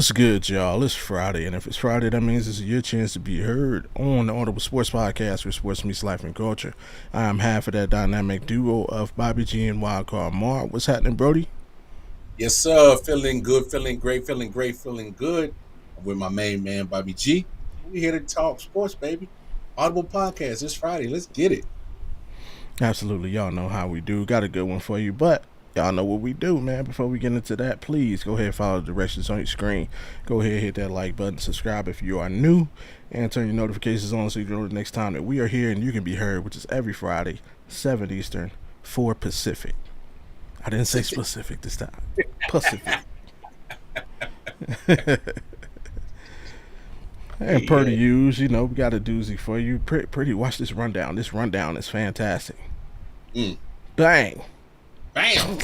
What's good, y'all? It's Friday, and if it's Friday, that means it's your chance to be heard on the Audible Sports Podcast, where sports meets life and culture. I am half of that dynamic duo of Bobby G and Wildcard Mar. What's happening, Brody? Yes, sir. Feeling good, feeling great, feeling great, feeling good. I'm with my main man, Bobby G. We here to talk sports, baby. Audible podcast. It's Friday. Let's get it. Absolutely, y'all know how we do. Got a good one for you, but y'all know what we do, man. Before we get into that, please go ahead and follow the directions on your screen. Go ahead, hit that like button, subscribe if you are new, and turn your notifications on so you know the next time that we are here and you can be heard, which is every Friday, 7 Eastern, 4 Pacific. I didn't say specific this time. Pacific. And per the Yeah. use, we got a doozy for you. Pretty, watch this rundown. This rundown is fantastic. Mm. Bang. Bam.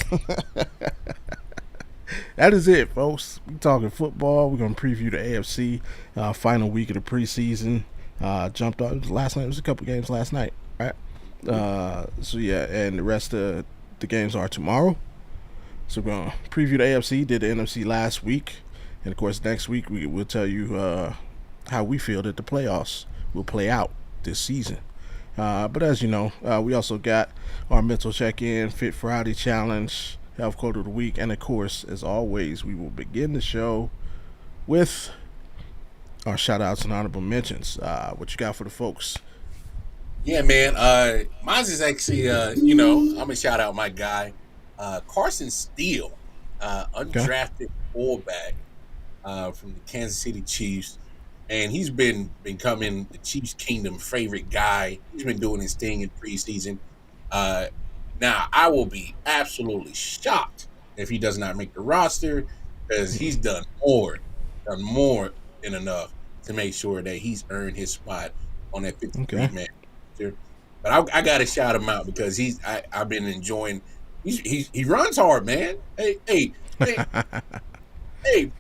That is it, folks. We talking football. We're gonna preview the AFC final week of the preseason. Jumped off last night. It was a couple games last night, right? So yeah, and the rest of the games are tomorrow. So we're gonna preview the AFC. Did the NFC last week, and of course next week we'll tell you how we feel that the playoffs will play out this season. But as you know, we also got our mental check-in, Fit Friday challenge, health quote of the week, and of course, as always, we will begin the show with our shout-outs and honorable mentions. What you got for the folks? Yeah, man. Mine is actually, I'm gonna shout out my guy, Carson Steele, Okay. undrafted fullback from the Kansas City Chiefs. And he's been becoming the Chiefs Kingdom favorite guy. He's been doing his thing in preseason. Uh, Now, I will be absolutely shocked if he does not make the roster because he's done more than enough to make sure that he's earned his spot on that 53 Okay. man roster. But I got to shout him out because I've been enjoying. He runs hard, man. Hey,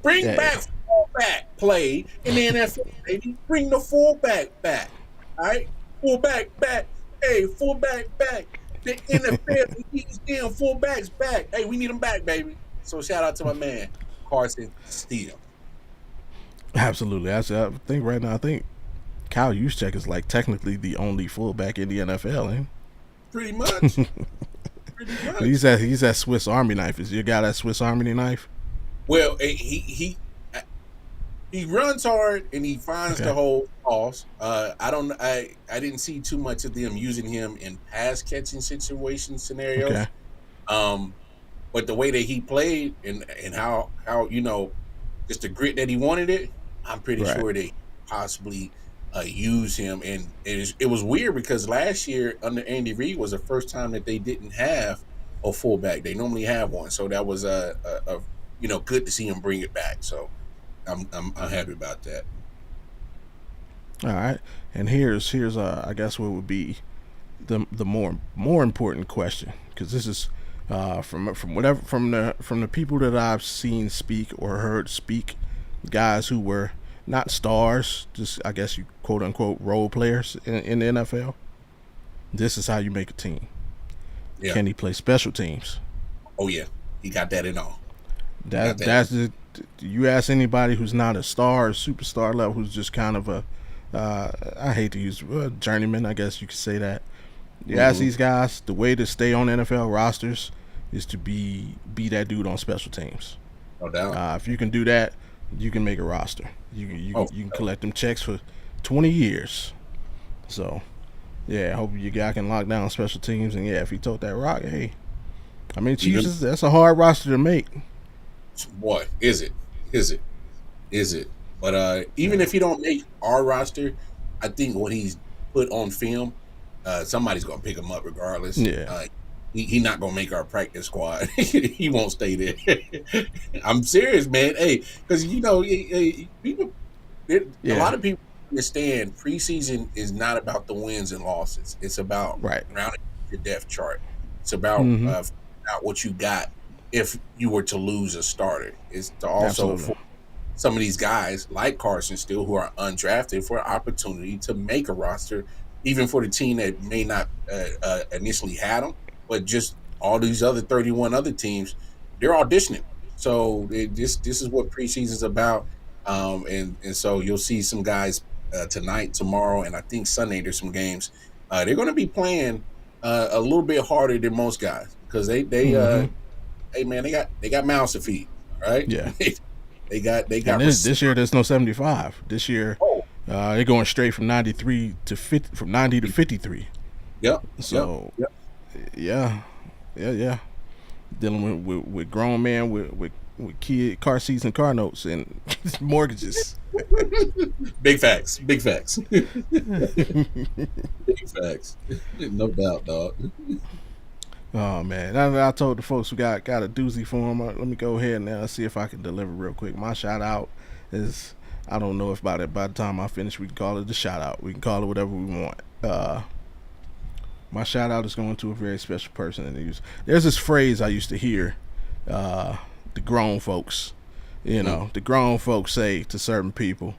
bring Yeah. back fullback play in the NFL, baby. Bring the fullback back. All right? Fullback back. Hey, fullback back. The NFL needs damn fullbacks back. Hey, we need them back, baby. So shout out to my man, Carson Steele. Absolutely. I think right now, I think Kyle Juszczyk is like technically the only fullback in the NFL. Pretty much. Pretty much. He's that Swiss Army knife. Is your guy that Swiss Army knife? Well, he runs hard and he finds the Okay. whole toss. I didn't see too much of them using him in pass catching situation Okay. scenarios. Um, but the way that he played and how just the grit that he wanted it, I'm pretty Right. sure they possibly use him. And it was weird because last year under Andy Reid was the first time that they didn't have a fullback. They normally have one, so that was good to see him bring it back. So I'm happy about that. All right. And here's I guess what would be the more important question, because this is from the people that I've seen speak or heard speak, guys who were not stars, just I guess you quote unquote role players in the NFL. This is how you make a team. Yeah. Can he play special teams? Oh yeah. He got that in all. He got That that. that's the you ask anybody who's not a star or superstar level, who's just kind of a I hate to use journeyman, I guess you could say that. You ask Hmm. these guys, the way to stay on NFL rosters is to be that dude on special teams. No doubt. If you can do that, you can make a roster. Oh, You can collect them checks for 20 years. So yeah, I hope your guy can lock down special teams. And yeah, if he told that rock, hey, I mean, Chiefs even that's a hard roster to make. boy, is it? Is it? Is it? But even Yeah, if he don't make our roster, I think when he's put on film, somebody's gonna pick him up regardless. yeah, He not gonna make our practice squad. He won't stay there. I'm serious, man. Hey, because people, a lot yeah. of people understand preseason is not about the wins and losses. It's about Right. rounding your depth chart. It's about Mm-hmm. figuring out what you got if you were to lose a starter. It's to also Absolutely. for some of these guys like Carson still who are undrafted for an opportunity to make a roster, even for the team that may not initially had them, but just all these other 31 other teams, they're auditioning. So this is what preseason's about. And so you'll see some guys tonight, tomorrow, and I think Sunday. There's some games. They're going to be playing a little bit harder than most guys because they Mm-hmm. hey man, they got mouths to feed. All right, Yeah. they And got this year there's no 75. This year oh they're going straight from 93 to 50, from 90 to 53. yep yep So yep. yeah, yeah. Dealing with grown men with kid car seats and car notes and mortgages. Big facts, big facts, big facts. No doubt, dog. Oh man, I told the folks we got a doozy for them. Let me go ahead and see if I can deliver real quick. My shout out is, I don't know if by the time I finish we can call it the shout out. We can call it whatever we want. My shout out is going to a very special person. And there's this phrase I used to hear, the grown folks, the grown folks say to certain people,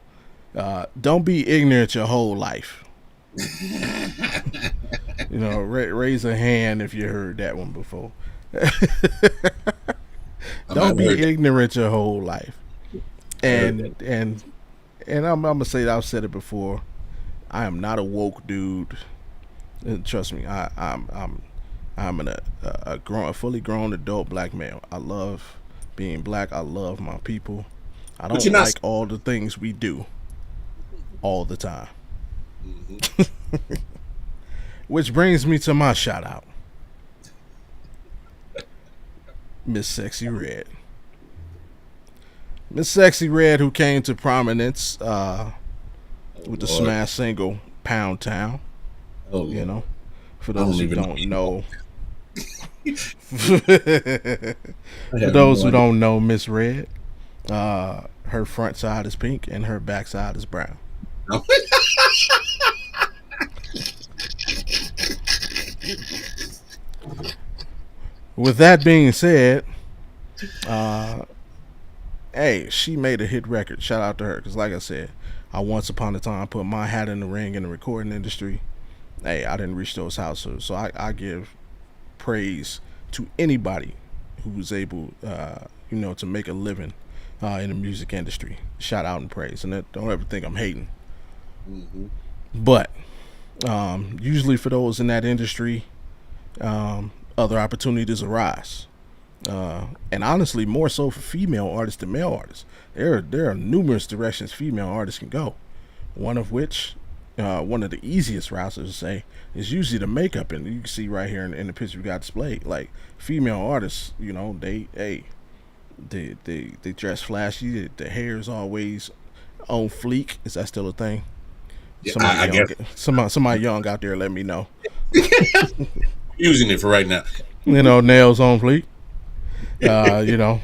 "Don't be ignorant your whole life." Raise a hand if you heard that one before. Don't be ignorant your whole life. And I'm gonna say that I've said it before. I am not a woke dude. And trust me, I'm a fully grown adult black male. I love being black. I love my people. I But don't you're not. like all the things we do all the time. Mhm. Which brings me to my shout out, Miss Sexy Red. Miss Sexy Red, who came to prominence Oh with the Lord. smash single Pound Town. Oh You Lord. know, for I those don't who even don't know, I for have those no who idea. don't know Miss Red, her front side is pink and her back side is brown. With that being said, uh, hey, she made a hit record. Shout out to her, because like I said, I once upon a time put my hat in the ring in the recording industry. Hey, I didn't reach those houses, so I give praise to anybody who's able, to make a living in the music industry. Shout out and praise, and don't ever think I'm hating. Mhm. But usually for those in that industry, other opportunities arise. And honestly, more so for female artists than male artists. There are numerous directions female artists can go. One of which, one of the easiest routes to say, is usually the makeup, and you can see right here in the picture we got displayed. Like female artists, they dress flashy. The hair is always on fleek. Is that still a thing? Yeah, Somebody I young, guess somebody young out there, let me know. using it for right now. Nails on fleek. Uh, you know,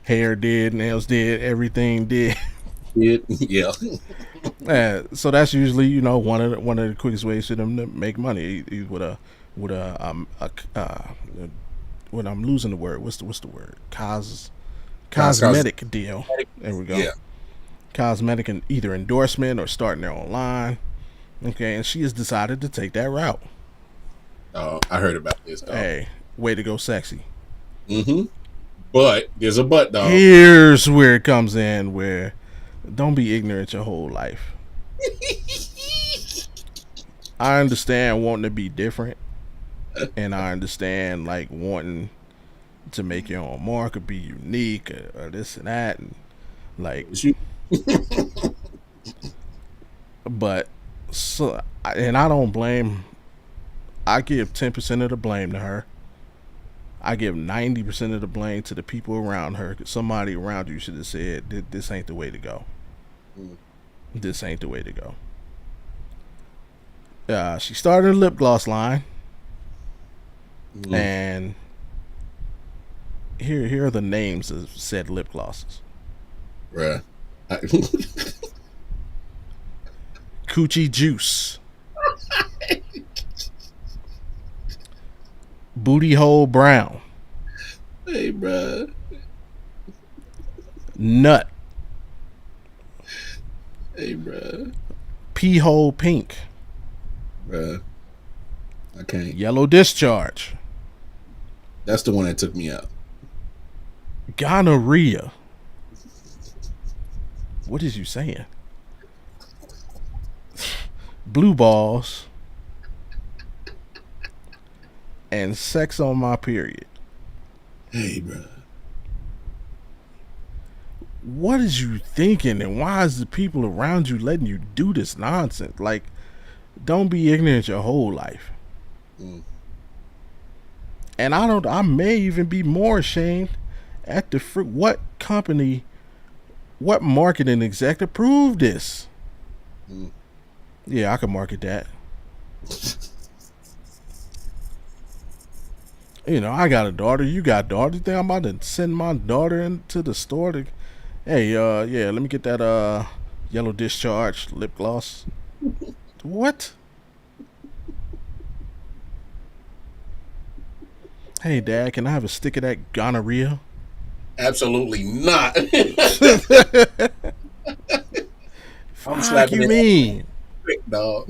hair did, nails did, everything did. Yeah. So that's usually one of the quickest ways for them to make money with when I'm losing the word. What's the word? Cause Cosmetic deal. There we go. yeah. Cosmetic and either endorsement or starting their own line. Okay, and she has decided to take that route. I heard about this, dog. Hey, way to go, sexy. Mm-hmm. But there's a but, dog. Here's where it comes in. Where don't be ignorant your whole life. I understand wanting to be different, and I understand like wanting to make your own mark or be unique or this and that, and like, Shoot. but so, and I don't blame. I give 10% of the blame to her. I give 90% of the blame to the people around her. Somebody around you should have said, "This ain't the way to go. Mm. This ain't the way to go." She started a lip gloss line, Mm. and here are the names of said lip glosses: Bruh. Coochie Juice, Booty Hole Brown, Hey, bruh. Nut, Hey, bruh. Pee Hole Pink, Bruh. I can't. Yellow Discharge, That's the one that took me out. Gonorrhea. What is you saying? Blue balls and sex on my period. Hey, bro. What is you thinking, and why is the people around you letting you do this nonsense? Like, don't be ignorant your whole life. Mm. And I may even be more ashamed at the fruit. What company, what marketing exec approved this? Mm. Yeah, I can market that. You know, I got a daughter. You got a daughter. You think I'm about to send my daughter into the store to, hey, yeah, let me get that yellow discharge lip gloss. What? Hey, Dad, can I have a stick of that gonorrhea? Absolutely not. I'm Fuck slapping you it mean? quick, dog.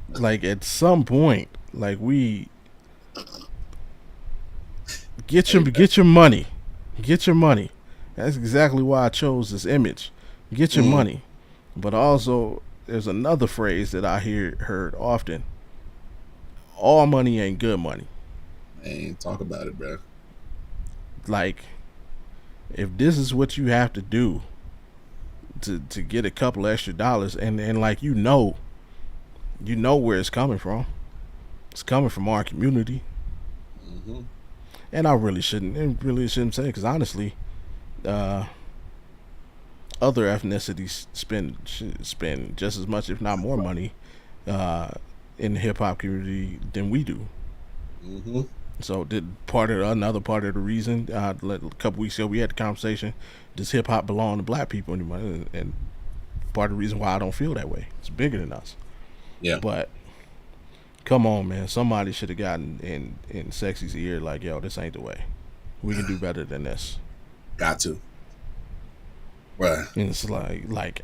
Like at some point, like we Hey, man. get your money, get your money. That's exactly why I chose this image. Get your Mm. money, but also there's another phrase that I heard often. All money ain't good money. Man, talk about it, bro. Like if this is what you have to do to get a couple extra dollars, and like you know where it's coming from. It's coming from our community, Mm-hmm. and I really shouldn't say because honestly, uh, other ethnicities spend just as much, if not more, money uh, in the hip hop community than we do. Mm-hmm. So, did part of another part of the reason a couple weeks ago we had the conversation: does hip hop belong to black people anymore? And part of the reason why I don't feel that way. It's bigger than us. Yeah, But come on, man, somebody should have gotten in Sexy's ear like, yo, this ain't the way. We can do better than this. got to, bro. And it's like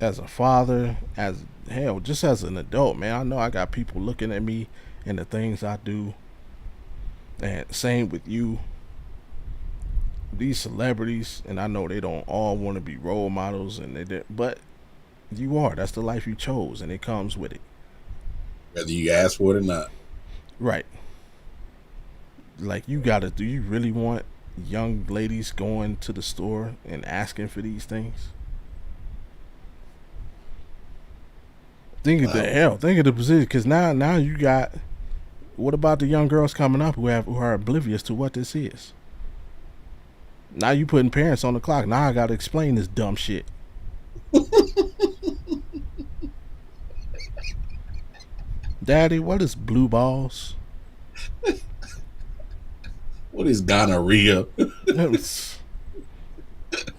as a father, as hell, just as an adult, man, I know I got people looking at me and the things I do. And same with you, these celebrities, and I know they don't all want to be role models, and but you are. That's the life you chose, and it comes with it, Whether you ask for it or not. right? Like you gotta. Do you really want young ladies going to the store and asking for these things? Think of the Well, hell. Think of the position, because now you got. What about the young girls coming up who are oblivious to what this is? Now you putting parents on the clock. Now I gotta explain this dumb shit. Daddy, what is blue balls? what is gonorrhea?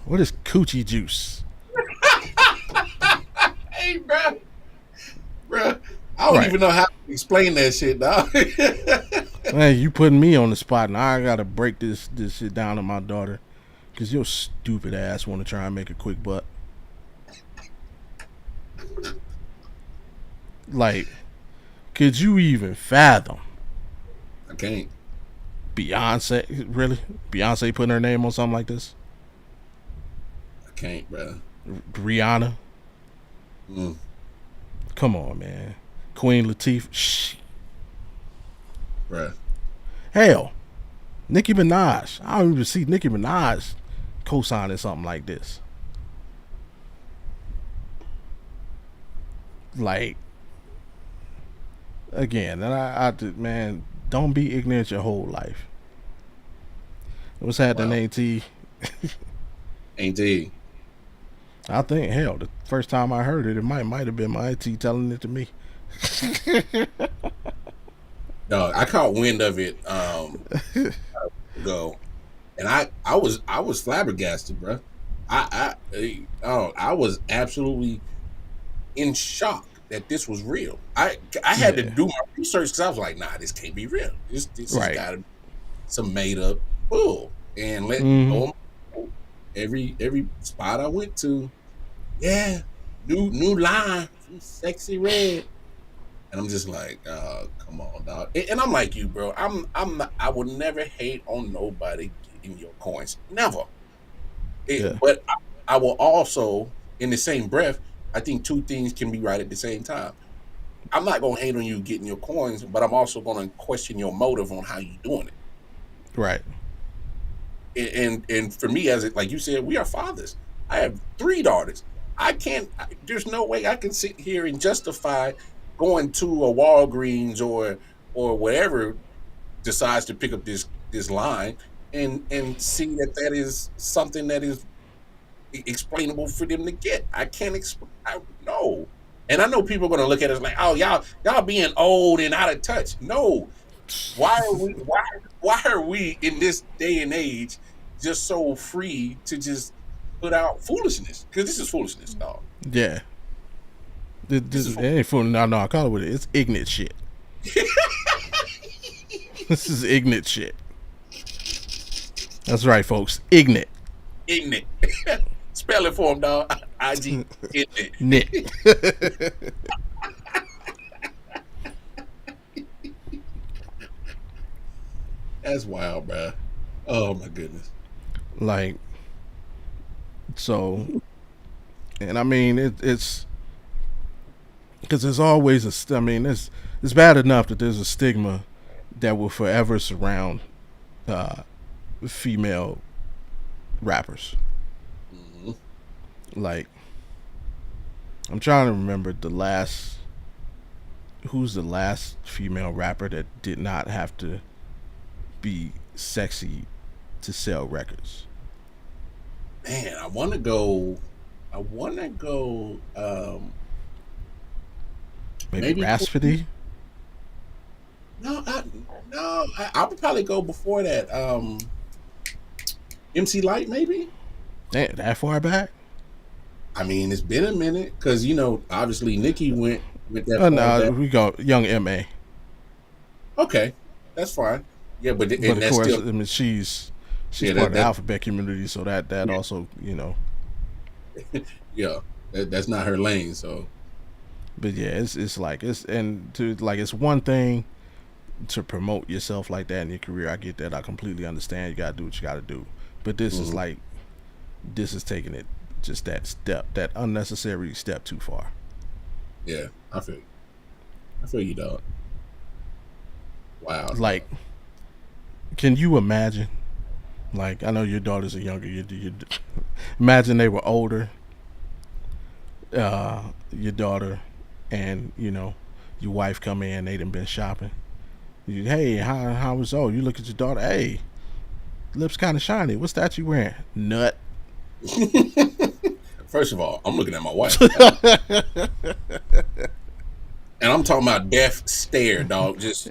What is coochie juice? Hey, bro, bro. I don't Right. even know how to explain that shit, dog. Hey, you putting me on the spot, and I gotta break this shit down to my daughter, cause your stupid ass want to try and make a quick buck. Like, could you even fathom I can't. Beyonce? Really, Beyonce putting her name on something like this? I can't, bro. Rihanna? Mm. Come on, man. Queen Latifah? Shh. Bro. Hell, Nicki Minaj. I don't even see Nicki Minaj co-signing something like this. Like, again, and man, don't be ignorant your whole life. What's happening, Wow. AT? Ain't he? I think hell, the first time I heard it, it might have been my AT telling it to me. No, I caught wind of it ago, and I was flabbergasted, bro. I was absolutely in shock that this was real. I had to Yeah, do my research because I was like, nah, this can't be real. This has right. got to be some made up bull. And Mm-hmm. every spot I went to, yeah, new line from Sexy Red. And I'm just like, come on, dog. And I'm like you, bro. I would never hate on nobody getting your coins. Never. Yeah. But I will also, in the same breath, I think two things can be right at the same time. I'm not gonna hate on you getting your coins, but I'm also gonna question your motive on how you doing it. Right. And for me, as it like you said, we are fathers. I have three daughters. There's no way I can sit here and justify going to a Walgreens or whatever decides to pick up this line and see that is something that is explainable for them to get. I can't explain. I no. And I know people are gonna look at us like, oh, y'all being old and out of touch. No, why are we in this day and age just so free to just put out foolishness? Because this is foolishness, dog. Yeah. This is It ain't fooling. No, I call it what it is. It's ignorant shit. This is ignorant shit. That's right, folks. Ignorant. ignorant. Spell it for him, dog. IG ignorant. Nick. That's wild, bro. Oh my goodness. Like, so, and I mean, it's because there's always I mean, it's bad enough that there's a stigma that will forever surround uh, female rappers. Mm-hmm. Like, I'm trying to remember the last. Who's the last female rapper that did not have to be sexy to sell records? Man, I want to go. I want to go. Maybe Maybe Rhapsody. no. I would probably go before that. MC Light, maybe. Damn, that far back? I mean, it's been a minute because obviously Nikki went that Oh far no, back. we go Young Ma. Okay, that's fine. Yeah, but But and of that's course, still I mean, she's yeah part of the that alphabet community, so that yeah also, you know. yeah that's not her lane. So But yeah, it's like it's and to like it's one thing to promote yourself like that in your career. I get that. I completely understand. You gotta do what you gotta do. But this is mhm, like this is taking it just that unnecessary step too far. yeah, I feel you, dog. Wow, dog. Like, can you imagine? Like, I know your daughters are younger. Imagine they were older. Your daughter and your wife come in. They done been shopping. Hey, how was you look at your daughter. Hey, lips kind of shiny. What's that you wearing? Nut. First of all, I'm looking at my wife, and I'm talking about death stare, dog. Just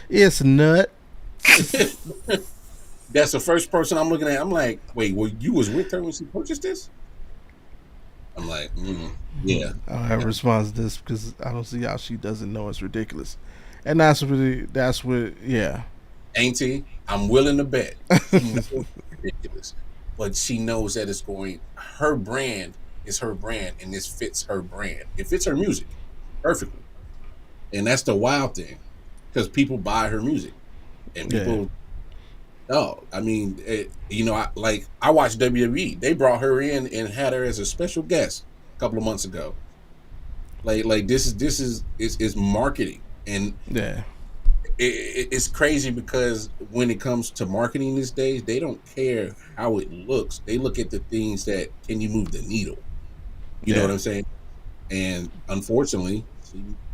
It's nut. that's the first person I'm looking at. I'm like, wait, well, you was with her when she purchased this? I'm like, yeah, I don't have a response to this because I don't see how she doesn't know it's ridiculous. And that's what yeah. ain't he? I'm willing to bet she knows it's ridiculous, but she knows that it's going. Her brand is her brand, and this fits her brand. It fits her music perfectly, and that's the wild thing because people buy her music, and Yeah. people. Oh, I mean, I watched WWE. They brought her in and had her as a special guest a couple of months ago. Like this is marketing, and Yeah. it's crazy because when it comes to marketing these days, they don't care how it looks. They look at the things that can you move the needle. You know what Yeah. I'm saying? And unfortunately,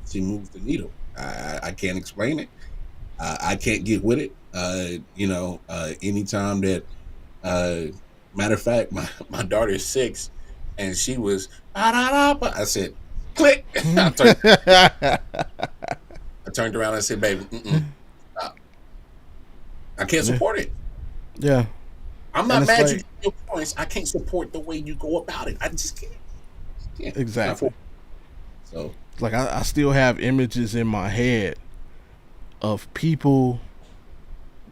she moves the needle. I can't explain it. I can't get with it. Anytime that, uh, matter of fact, my daughter is 6, and she was, "Ah-da-da-ba." I said, click. I turned around and I said, baby, stop. I can't Yeah. support it. Yeah. I'm And not it's mad you like get your points. I can't support the way you go about it. I just can't. Can't. Not for exactly. so. Like I still have images in my head of people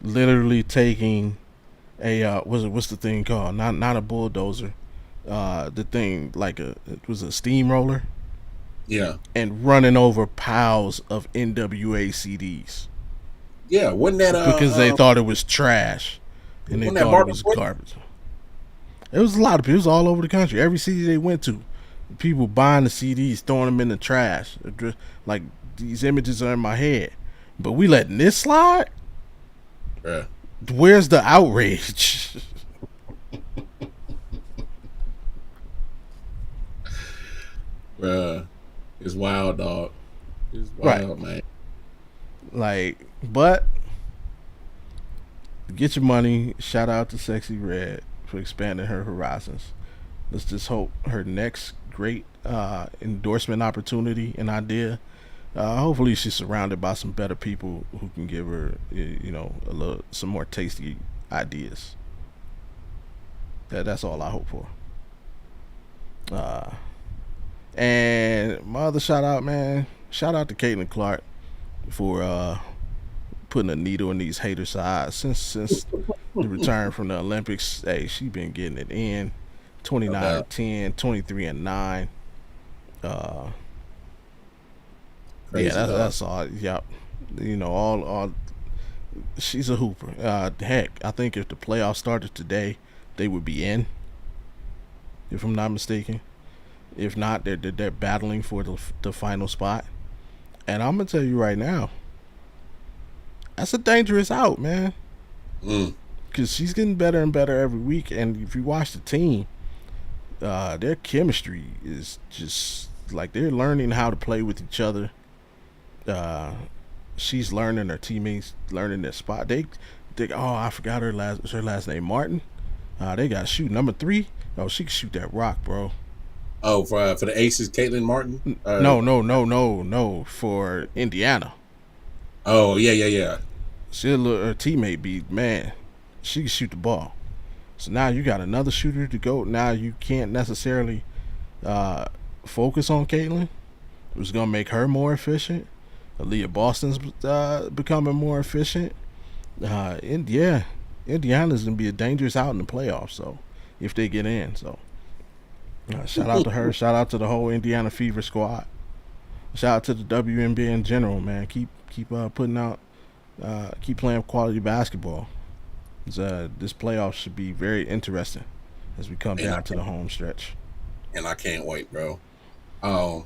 literally taking a what's the thing called? Not a bulldozer. The thing like it was a steamroller. Yeah. and running over piles of NWA CDs Yeah. because they thought it was trash and they Wasn't that thought it Marvin was Boy? garbage. It was a lot of people. It was all over the country. Every city they went to, people buying the CDs, throwing them in the trash. Like, these images are in my head, but we letting this slide. Yeah. Where's the outrage? Bruh. It's wild, dog. It's Right. wild, man. Like, but get your money. Shout out to Sexy Red for expanding her horizons. Let's just hope her next great endorsement opportunity and idea. Hopefully, she's surrounded by some better people who can give her, some more tasty ideas. That's all I hope for. Uh, and my other shout out, man. Shout out to Caitlin Clark for putting a needle in these haters' eyes since the return from the Olympics. Hey, she been getting it in. No 29 doubt. and 10, 23 and 9. Uh, yeah, Crazy, dog. that's all. Yep. All she's a hooper. Heck, I think if the playoffs started today, they would be in. If I'm not mistaken. If not, they're battling for the final spot. And I'm gonna tell you right now, that's a dangerous out, man. Mm. Because she's getting better and better every week. And if you watch the team, their chemistry is just like they're learning how to play with each other. Uh, she's learning her teammates, learning their spot. Oh, I forgot her last name, Martin. They got to shoot number 3. Oh, she can shoot that rock, bro. Oh, for the Aces, Caitlin Martin. No, no, no, no, no. For Indiana, Oh, yeah, yeah, yeah. she'll let her teammate be man. She can shoot the ball. So now you got another shooter to go. Now you can't necessarily uh, focus on Caitlin. It's gonna make her more efficient. Aaliyah Boston's becoming more efficient. Yeah, Indiana's gonna be a dangerous out in the playoffs. So if they get in, so shout out to her. Shout out to the whole Indiana Fever squad. Shout out to the WNBA in general, man. Keep putting out, keep playing quality basketball. This playoff should be very interesting as we come And I down to the home stretch. can't wait, bro.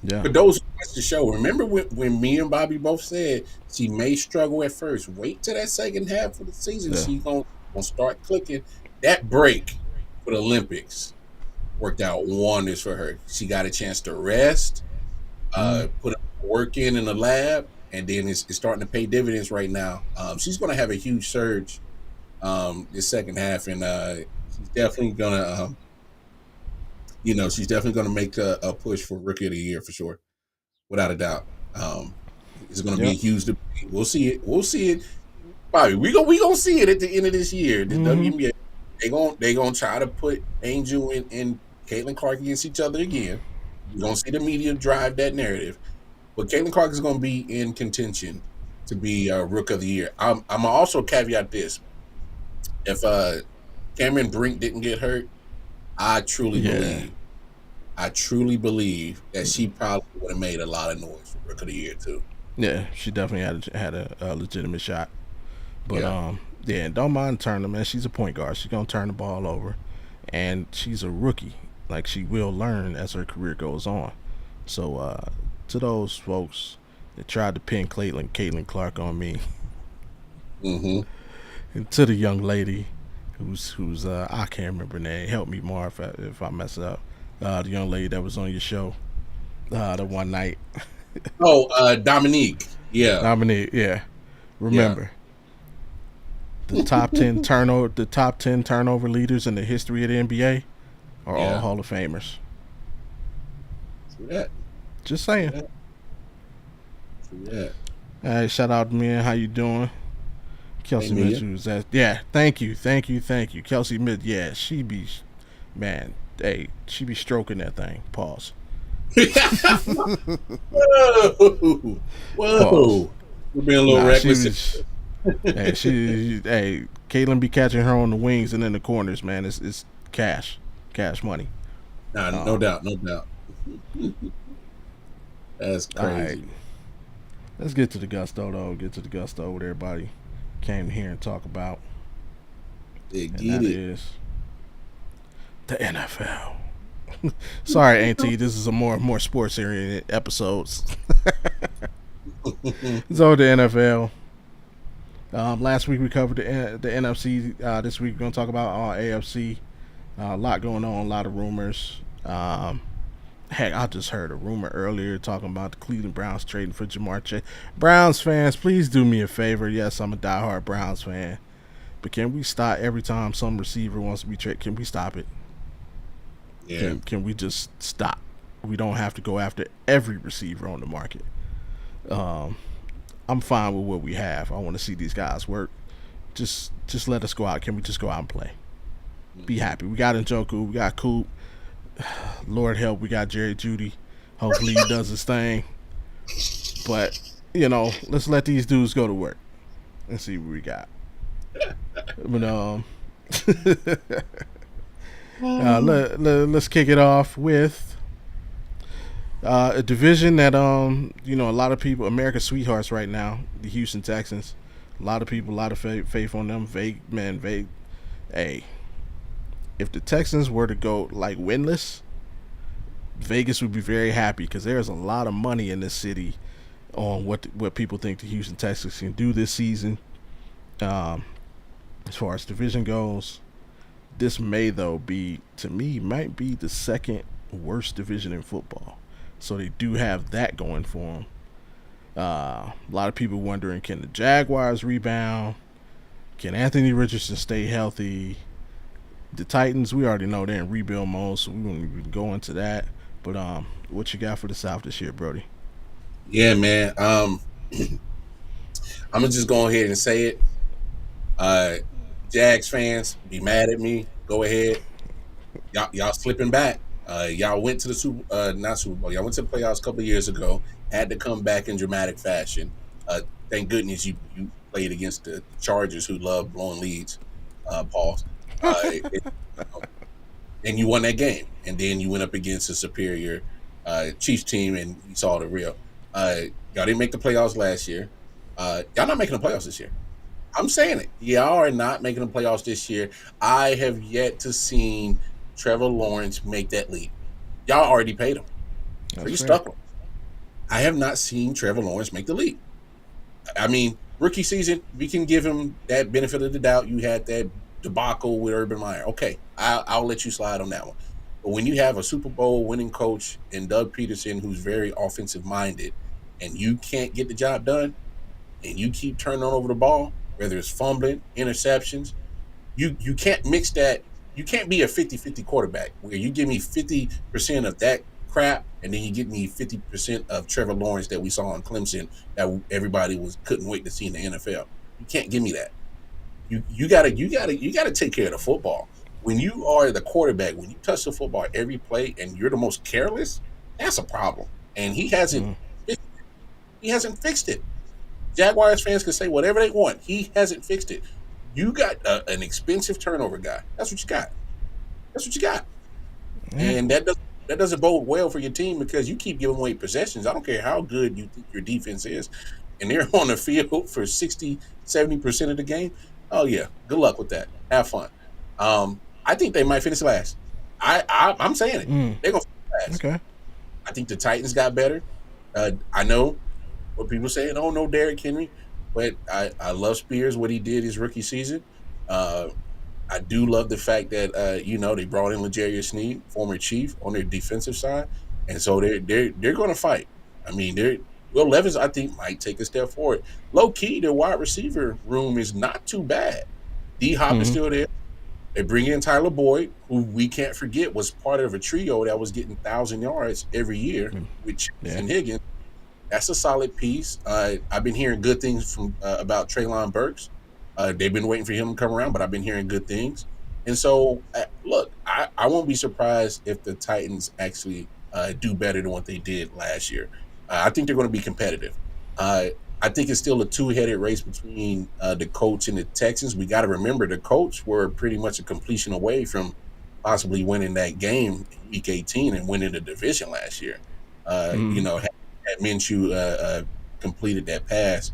Yeah, For those who watch the show, remember when me and Bobby both said she may struggle at first. Wait till that second half of the season. yeah, She's gonna start clicking. That break for the Olympics worked out wonders for her. She got a chance to rest, mm, put work in the lab, and then it's starting to pay dividends right now. She's going to have a huge surge this second half, and she's definitely going to, she's definitely going to make a push for Rookie of the Year for sure, without a doubt. It's going to be a yep, huge debate. We'll see it. We'll see it. Bobby, we gonna see it at the end of this year. The mm-hmm, WNBA they gonna try to put Angel and Caitlin Clark against each other again. You're gonna see the media drive that narrative, but Caitlin Clark is gonna be in contention to be Rook of the Year. I'm gonna also caveat this: if Cameron Brink didn't get hurt, I truly yeah, believe, I truly believe that she probably would have made a lot of noise for Rook of the Year too. yeah. She definitely had a legitimate shot. But Yeah. yeah, don't mind turning, man. She's a point guard. She's gonna turn the ball over, and she's a rookie. Like she will learn as her career goes on. So to those folks that tried to pin Caitlin Clark on me, Mm-hmm. and to the young lady who's I can't remember her name. Help me, Marv, if I mess it up. The young lady that was on your show the one night. Oh, Dominique. Yeah. Dominique, yeah. Yeah. Remember the top 10 turnover leaders in the history of the NBA are all Yeah. Hall of Famers. True that. Just True saying. that. True that. Hey, shout out to man. How you doing? Hey, Kelsey Mia. Mitchell was at. Yeah, thank you, thank you, thank you. Kelsey Mitchell. Yeah, she be man. Hey, she be stroking that thing. Pause. Whoa. Pause. Whoa. We're being a little Nah, she reckless. was. Hey, Caitlin be catching her on the wings and in the corners, man. It's cash money. Nah, no Um, doubt. No doubt. That's All right, crazy. let's get to the gusto though. Get to the gusto what everybody came here and talk about, Yeah, and get that it. is the NFL. Sorry, Auntie. This is a more sports oriented episodes. So the NFL. Last week we covered the NFC. This week we're gonna talk about AFC. A lot going on, a lot of rumors. Heck, I just heard a rumor earlier talking about the Cleveland Browns trading for Jamar Chase. Browns fans, please do me a favor. Yes, I'm a diehard Browns fan, but can we stop every time some receiver wants to be traded? Can we stop it? Yeah. Can we just stop? We don't have to go after every receiver on the market. Um, I'm fine with what we have. I want to see these guys work. Just let us go out. Can we just go out and play? Be Mhm. happy. We got Njoku. We got Coop. Lord help, we got Jerry Judy. Hopefully he does his thing. But let's let these dudes go to work and see what we got. But let's kick it off with a division that a lot of people, America's sweethearts right now, the Houston Texans. A lot of people, a lot of faith on them. Vague. Hey, if the Texans were to go like winless, Vegas would be very happy because there's a lot of money in this city on what people think the Houston Texans can do this season. Um, as far as division goes, this may though be to me might be the second worst division in football. So they do have that going for them. A lot of people wondering, can the Jaguars rebound? Can Anthony Richardson stay healthy? The Titans, we already know they're in rebuild mode, so we won't even go into that. But what you got for the South this year, Brody? Yeah, man. I'm gonna just go ahead and say it. Uh, Jags fans, be mad at me. Go ahead. Y'all slipping back. Y'all went to the not Super Bowl. Y'all went to the playoffs a couple of years ago. Had to come back in dramatic fashion. Thank goodness you played against the Chargers, who love blowing leads. Pause. And you won that game. And then you went up against a superior Chiefs team, and you saw the real. Y'all didn't make the playoffs last year. Y'all not making the playoffs this year. I'm saying it. Y'all are not making the playoffs this year. I have yet to see Trevor Lawrence make that leap. Y'all already paid him, so That's you fair. stuck him. I have not seen Trevor Lawrence make the leap. I mean, rookie season, we can give him that benefit of the doubt. You had that debacle with Urban Meyer. Okay, I'll let you slide on that one. But when you have a Super Bowl winning coach and Doug Peterson, who's very offensive minded, and you can't get the job done, and you keep turning over the ball, whether it's fumbling, interceptions, you can't mix that. You can't be a 50-50 quarterback where you give me 50% of that crap and then you give me 50% of Trevor Lawrence that we saw in Clemson that everybody was couldn't wait to see in the NFL. You can't give me that. You gotta take care of the football. When you are the quarterback, when you touch the football every play and you're the most careless, that's a problem. And Mm. he hasn't fixed it. Jaguars fans can say whatever they want. He hasn't fixed it. You got an expensive turnover guy. That's what you got. That's what you got. Yeah. And that doesn't bode well for your team because you keep giving away possessions. I don't care how good you think your defense is. And they're on the field for 60, 70% of the game. Oh, yeah. Good luck with that. Have fun. I think they might finish last. I'm saying it. Mm. They're going to finish last. Okay. I think the Titans got better. I know what people saying, oh no, Derrick Henry, but I love Spears what he did his rookie season. Uh, I do love the fact that they brought in L'Jarius Sneed, former Chief, on their defensive side, and so they're going to fight. I mean, they're Will Levis, I think, might take a step forward. Low key, their wide receiver room is not too bad. D Hop is Mm-hmm. still there. They bring in Tyler Boyd, who we can't forget was part of a trio that was getting 1,000 yards every year with Chase Yeah. and Higgins. That's a solid piece. I've been hearing good things from about Traylon Burks. They've been waiting for him to come around, but I've been hearing good things. And so, look, I won't be surprised if the Titans actually do better than what they did last year. I think they're going to be competitive. Uh, I think it's still a two-headed race between the Colts and the Texans. We got to remember the Colts were pretty much a completion away from possibly winning that game in Week 18 and winning the division last year. Mm. You know, Minshew completed that pass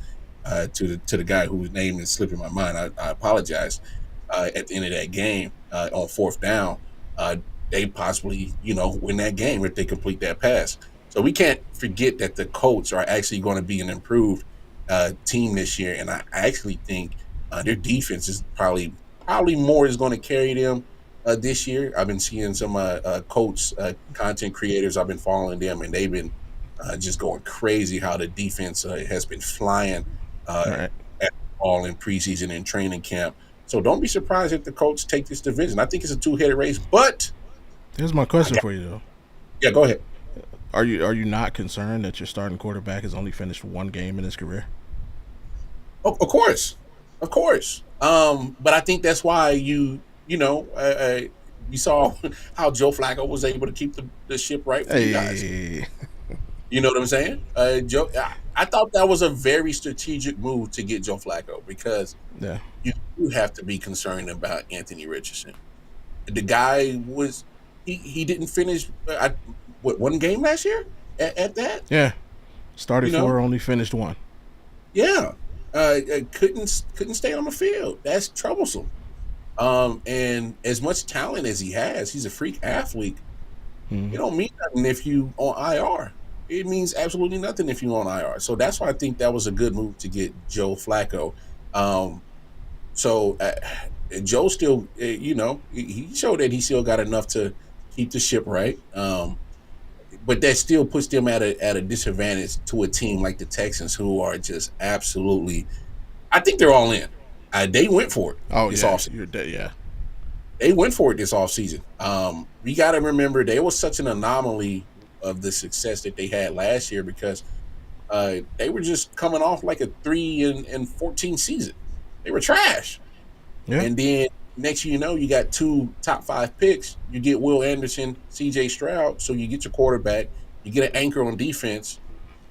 to the guy whose name is slipping my mind. I apologize. At the end of that game, on fourth down, uh, they possibly win that game if they complete that pass. So we can't forget that the Colts are actually going to be an improved team this year, and I actually think their defense is probably more is going to carry them this year. I've been seeing some Colts content creators. I've been following them, and they've been just going crazy how the defense has been flying uh, Right. at all in preseason and training camp. So don't be surprised if the Colts take this division. I think it's a two-headed race, but Here's my I question got for you though. yeah. Go ahead. Are you not concerned that your starting quarterback has only finished one game in his career? Oh, of course, of course. But I think that's why we saw how Joe Flacco was able to keep the ship right for you guys. Hey, You know what I'm saying? I thought that was a very strategic move to get Joe Flacco because yeah, you have to be concerned about Anthony Richardson. The guy was he didn't finish one game last year at that. yeah. You Started know, four, only finished one. yeah, couldn't stay on the field. That's troublesome. And as much talent as he has, he's a freak athlete. It Mm, don't mean nothing if you on IR. It means absolutely nothing if you on IR. So that's why I think that was a good move to get Joe Flacco. Um, so Joe still, he showed that he still got enough to keep the ship right. But that still puts them at a disadvantage to a team like the Texans, who are just absolutely. I think they're all in. They went for it oh this yeah, offseason. you're dead. Yeah. They went for it this offseason. We got to remember there was such an anomaly of the success that they had last year because they were just coming off like a 3-14 season. They were trash. Yeah. And then next you know, you got two top five picks. You get Will Anderson, CJ Stroud. So you get your quarterback, you get an anchor on defense,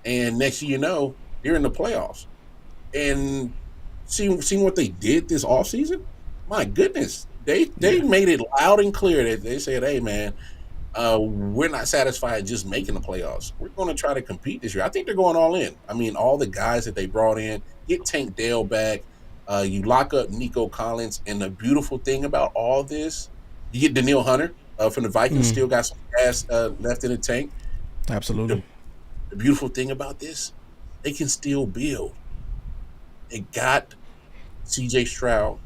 and next you know, you're in the playoffs. And seeing what they did this offseason, my goodness, they Yeah. made it loud and clear that they said, "Hey, man, we're not satisfied just making the playoffs. We're going to try to compete this year." I think they're going all in. I mean, all the guys that they brought in, get Tank Dale back. You lock up Nico Collins, and the beautiful thing about all this, you get Daniil Hunter from the Vikings. Mm, Still got some gas left in the tank. absolutely. The, the beautiful thing about this, they can still build. They got C.J. Stroud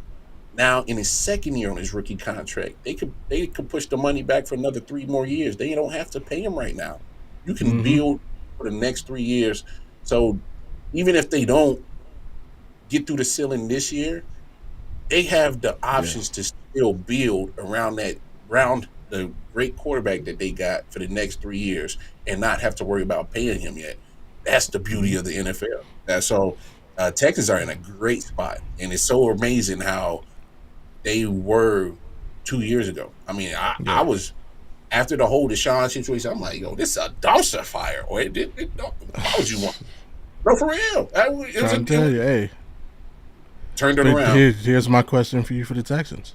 now in his second year on his rookie contract. They could push the money back for another 3 more years. They don't have to pay him right now. You can Mm-hmm. build for the next 3 years. So even if they don't get through the ceiling this year, they have the Yeah. options to still build around the great quarterback that they got for the next 3 years and not have to worry about paying him yet. That's the beauty Mm-hmm. of the NFL. So Texans are in a great spot, and it's so amazing how they were 2 years ago. I mean, I Yeah. was after the whole Deshaun situation. I'm like, yo, this is a dumpster fire. Or why would you want? No, for real. Trying to tell you, hey. Turned it But around. here's my question for you for the Texans.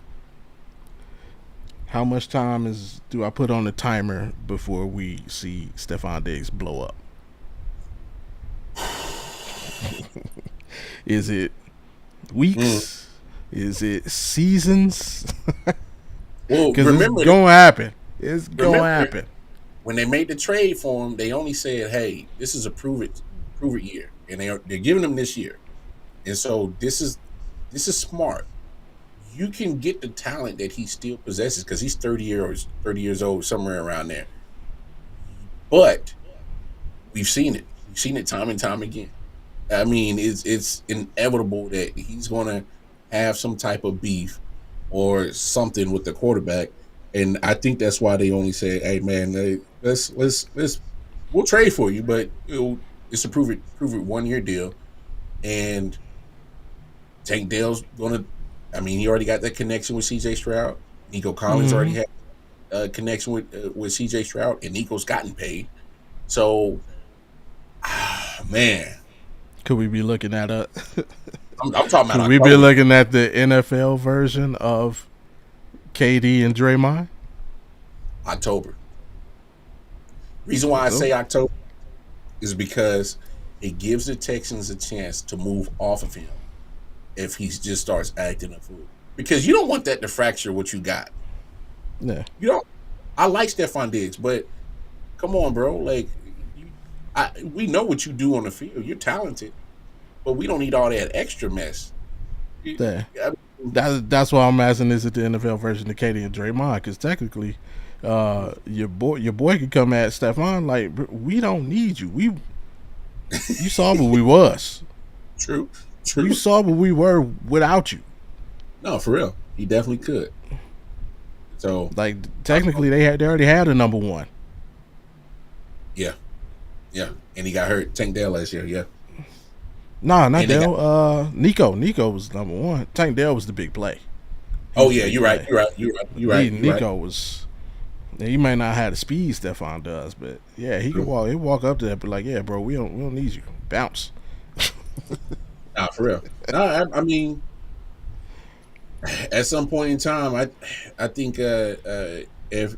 How much time do I put on the timer before we see Stephon Diggs blow up? Is it Mm. weeks? Is it seasons? Well, Because it's gonna happen. It's gonna remember happen. when they made the trade for him, they only said, "Hey, this is a prove it year," and they're giving him this year, and so this is smart. You can get the talent that he still possesses because he's 30 years old, somewhere around there. But we've seen it. We've seen it time and time again. I mean, it's inevitable that he's going to have some type of beef or something with the quarterback, and I think that's why they only said, "Hey, man, let's we'll trade for you, but it's a prove it 1 year deal." And Tank Dale's going to. I mean, he already got that connection with C.J. Stroud. Nico Collins already Mm-hmm. had a connection with C.J. Stroud, and Nico's gotten paid. So, man, Could we be looking at a? I'm talking about Could we be October. looking at the NFL version of KD and October. Reason why I say So, October, is because it gives the Texans a chance to move off of him if he just starts acting a fool. Because you don't want that to fracture what you got. Yeah, You don't. I like Stephon Diggs, but come on, bro. Like, we know what you do on the field. You're talented, but we don't need all that extra mess. yeah. I mean, That's why I'm asking, is it the NFL version of Katie and Draymond? Because technically, your boy could come at Stephon like, we don't need you. You saw what we was. true, You true. saw what we were without you. No, for real, he definitely could. So, Like I, technically, they already had a number one. yeah, yeah, and he got hurt. Tank Dell last year, yeah, Nah, not and they got. Dell. Nico. Nico was number one. Tank Dell was the big play. He Oh was the yeah, big you're right. play. You're right. You're right. You're right. You're right. Nico was. He might not have the speed Stephon does, but yeah, he could True. walk. He walk up to that, but like, yeah, bro, we don't need you. Bounce. Nah, for real. No, I mean, at some point in time, I think if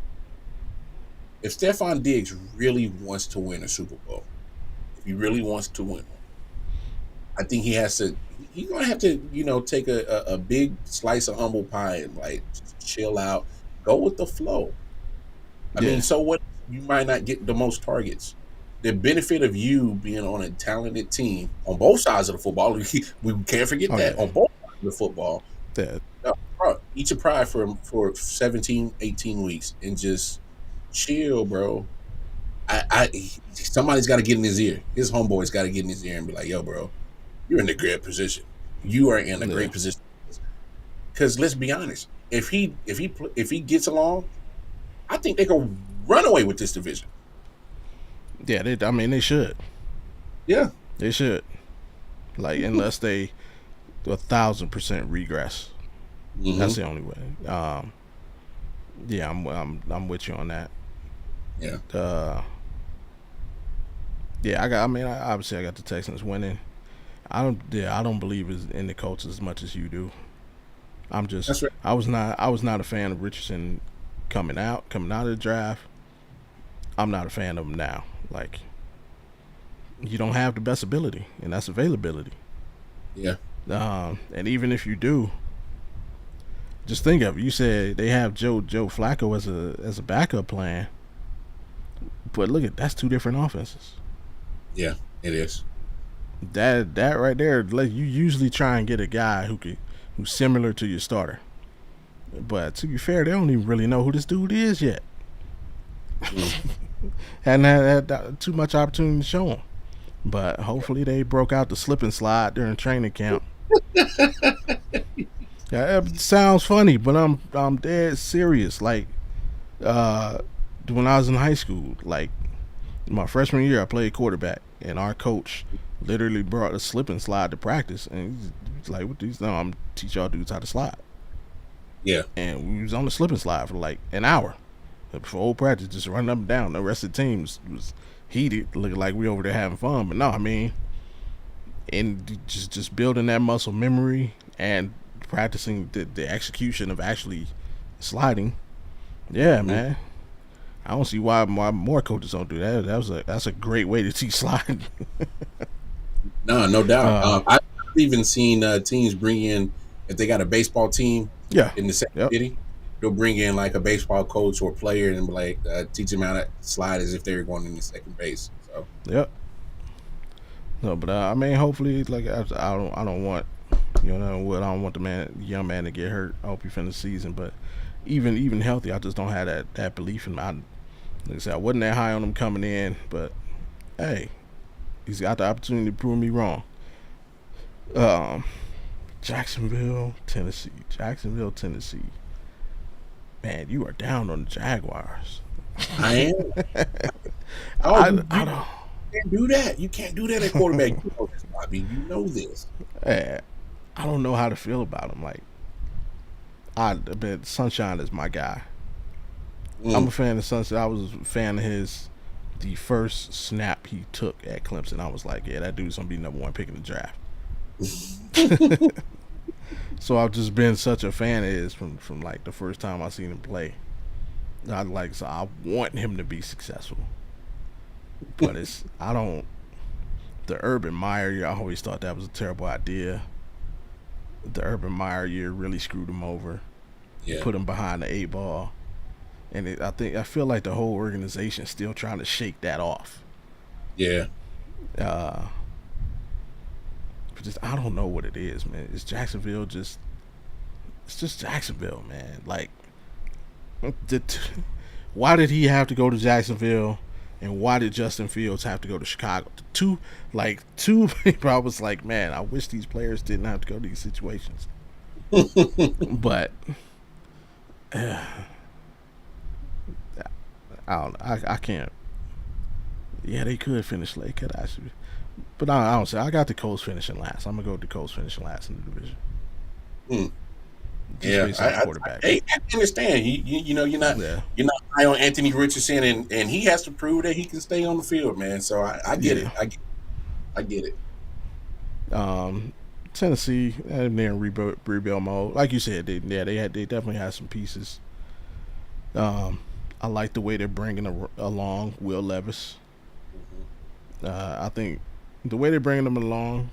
Stephon Diggs really wants to win a Super Bowl, if he really wants to win one, I think he has to. He's gonna have to, take a big slice of humble pie and like just chill out, go with the flow. I mean, Yeah. so what? You might not get the most targets. The benefit of you being on a talented team on both sides of the football, we can't forget Oh that yeah. on both sides of the football, Yeah. eat your pride for 17, 18 weeks and just chill, bro. Somebody's got to get in his ear. His homeboy's got to get in his ear and be like, "Yo, bro, you're in a great position. You are in a Yeah. great position." Because let's be honest, if he gets along, I think they can run away with this division. Yeah. I mean, they should. Yeah. They should. Like, unless they 1,000% regress. That's Hmm. the only way. Yeah, I'm with you on that. Yeah. Uh, yeah, I got. I mean, obviously, I got the Texans winning. I don't. Yeah, I don't believe in the Colts as much as you do. I'm just. That's right. I was not a fan of Richardson coming out of the draft. I'm not a fan of him now. Like, you don't have the best ability, and that's availability. Yeah. And even if you do, just think of it. You said they have Joe Flacco as a backup plan, but look at that's two different offenses. Yeah. It is. That right there, like, you usually try and get a guy who's similar to your starter. But to be fair, they don't even really know who this dude is yet. Mm. Hadn't had too much opportunity to show him. But hopefully they broke out the slip and slide during training camp. Yeah, it sounds funny, but I'm dead serious. Like, uh, when I was in high school, like my freshman year, I played quarterback, and our coach literally brought a slip and slide to practice, and he's like, "What these? No, I'm teach y'all dudes how to slide." Yeah. And we was on the slip and slide for like an hour before whole practice, just running up and down. The rest of the team was heated, looking like we over there having fun. But no, I mean, and just building that muscle memory and practicing the execution of actually sliding. Yeah, Hmm. man. I don't see why more coaches don't do that. That's a great way to teach sliding. No, no doubt. uh, I've even seen teams bring in, if they got a baseball team yeah, in the same yep, city, they'll bring in like a baseball coach or player and be like teach them how to slide as if they were going in the second base. So yep. No, but I mean, hopefully, like I don't want, I don't want the young man to get hurt. I hope he finishes the season, but even healthy, I just don't have that belief in him. Like I said, I wasn't that high on him coming in, but hey, he's got the opportunity to prove me wrong. Um, Jacksonville, Tennessee. Jacksonville, Tennessee. Man, you are down on the Jaguars. I am. Oh, I, you I don't. can't do that. You can't do that at quarterback. You know this, Bobby. You know this. eh, I don't know how to feel about him. Like, but Sunshine is my guy. I'm a Mm. fan of Sunshine. I was a fan of his the first snap he took at Clemson. I was like, yeah, that dude's gonna be number one pick in the draft. So I've just been such a fan of his from like the first time I seen him play. I want him to be successful, but I don't. The Urban Meyer year, I always thought that was a terrible idea. The Urban Meyer year really screwed him over, Yeah, put him behind the eight ball, and I feel like the whole organization still trying to shake that off. yeah. Uh, but just I don't know what it is, man. It's Jacksonville just it's just Jacksonville, man. Like, did, why did he have to go to Jacksonville, and why did Justin Fields have to go to Chicago? Two people. I was like, man, I wish these players didn't have to go to these situations. But I don't. I can't. Yeah, they could finish late. Could actually, but I don't say. I got the Colts finishing last. I'm gonna go with the Colts finishing last in the division, Hmm. just Yeah, based off quarterback. I understand. You know Yeah, you're not high on Anthony Richardson, and he has to prove that he can stay on the field, man. So I get yeah. it. I get it. Um, Tennessee, and they're in rebuild mode. Like you said, they definitely had some pieces. Um, I like the way they're bringing along Will Levis. Mhm. I think the way they're bringing him along,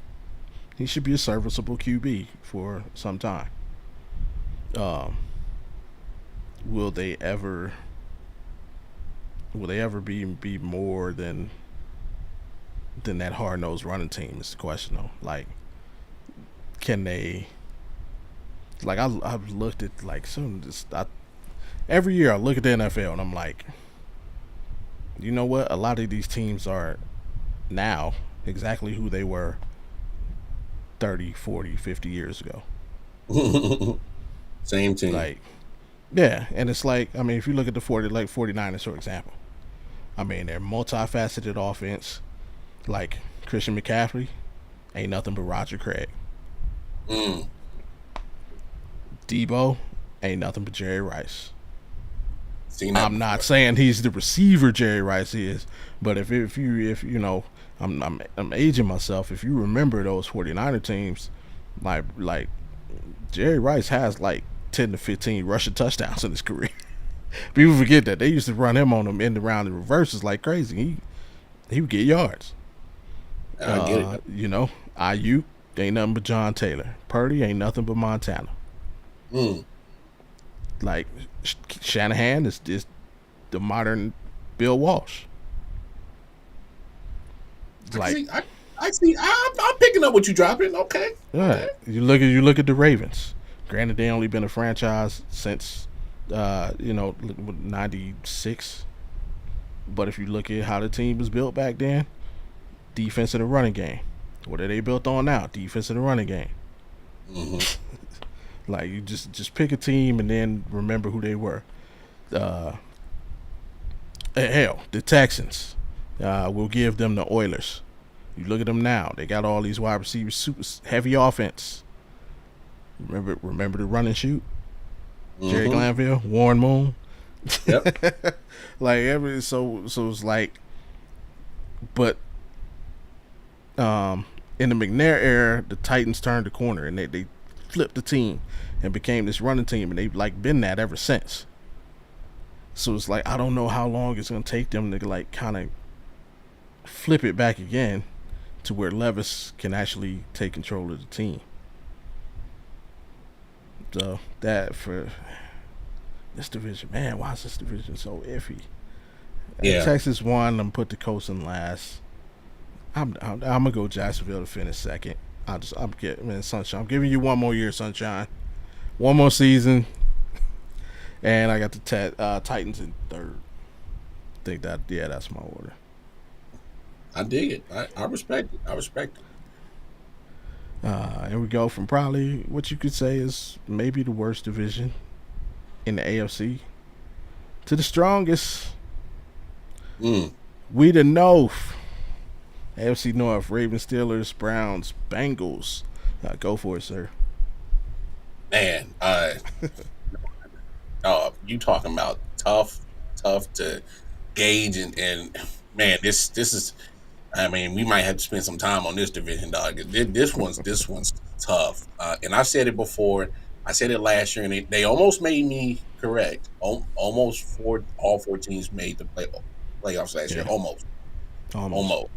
he should be a serviceable QB for some time. Um, will they ever? Will they ever be more than that hard nosed running team? Is the question though. Like, can they? Like I've looked at like some just every year I look at the NFL and I'm like, you know what? A lot of these teams are now exactly who they were 30, 40, 50 years ago. Same team. Like, yeah, and it's like, I mean, if you look at the 49ers, for example, I mean, they're multifaceted offense. Like, Christian McCaffrey ain't nothing but Roger Craig. Mm. Debo ain't nothing but Jerry Rice. Seen that I'm not before. saying he's the receiver Jerry Rice is, but if you know, I'm aging myself. If you remember those 49er teams, like Jerry Rice has like 10 to 15 rushing touchdowns in his career. People forget that they used to run him on them in the round and reverses like crazy. He would get yards. I get it. You know, IU ain't nothing but John Taylor. Purdy ain't nothing but Montana. Mm. Like Shanahan is the modern Bill Walsh. I Like, see. I see. I'm picking up what you dropping. Okay. yeah, Okay. you look at the Ravens. Granted, they only been a franchise since '96. But if you look at how the team was built back then, defense and the running game. What are they built on now? Defense and the running game. Hmm. Like you just pick a team and then remember who they were. Uh, hell, the Texans. We'll give them the Oilers. You look at them now; they got all these wide receivers, super heavy offense. Remember the run and shoot. Jerry Hmm. Glanville, Warren Moon. Yep. Like every so it's like, but in the McNair era, the Titans turned the corner and they flipped the team and became this running team, and they've like been that ever since. So it's like I don't know how long it's gonna take them to like kind of flip it back again to where Levis can actually take control of the team. So that for this division, man, why is this division so iffy? Yeah. Texas won. I'm put the Colts in last. I'm gonna go Jacksonville to finish second. I'm getting man, Sunshine. I'm giving you one more year, Sunshine. One more season, and I got the Titans in third. Think that that's my order. I dig it. I respect it. I respect it. And we go from probably what you could say is maybe the worst division in the AFC to the strongest. Mm. We the North. AFC North, Ravens, Steelers, Browns, Bengals. Go for it, sir. Man, you talking about tough to gauge, and man, this is. I mean, we might have to spend some time on this division, dog. This one's tough, and I said it before. I said it last year, and they almost made me correct. Almost all four teams made the playoffs last year. Yeah, Almost, almost. almost.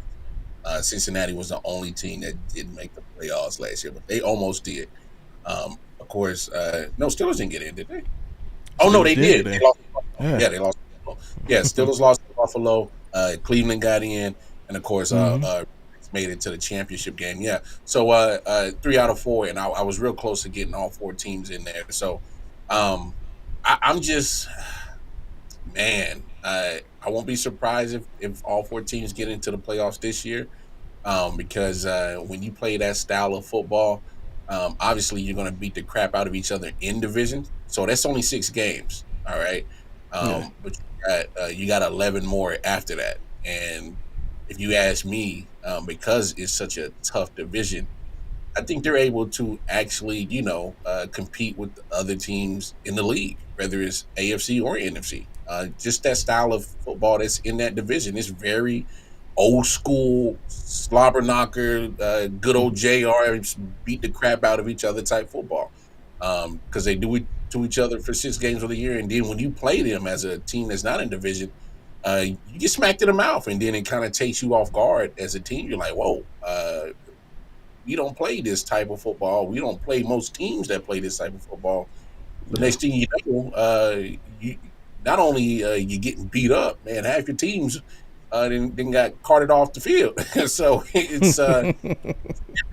Cincinnati was the only team that didn't make the playoffs last year, but they almost did. Of course, no, Steelers didn't get in, did they? Oh no, Steelers they did did. get They in. lost to Buffalo. Yeah. Yeah, they lost to Buffalo. Yeah, Steelers lost to Buffalo. Cleveland got in, and of course, Mm-hmm. made it to the championship game. Yeah, so 3 out of 4, and I was real close to getting all 4 teams in there. So, um, I'm just man, I won't be surprised if all 4 teams get into the playoffs this year, because when you play that style of football, obviously you're going to beat the crap out of each other in division. So that's only 6 games, all right. Yeah. But you got 11 more after that, and if you ask me, because it's such a tough division, I think they're able to actually, compete with the other teams in the league, whether it's AFC or NFC. Just that style of football that's in that division is very old school, slobber knocker, good old JR, beat the crap out of each other type football. Because they do it to each other for 6 games of the year. And then when you play them as a team that's not in division, you get smacked in the mouth. And then it kind of takes you off guard as a team. You're like, whoa, we don't play this type of football. We don't play most teams that play this type of football. So Yeah. next thing you know, you not only you getting beat up, man, half your teams then got carted off the field. So it's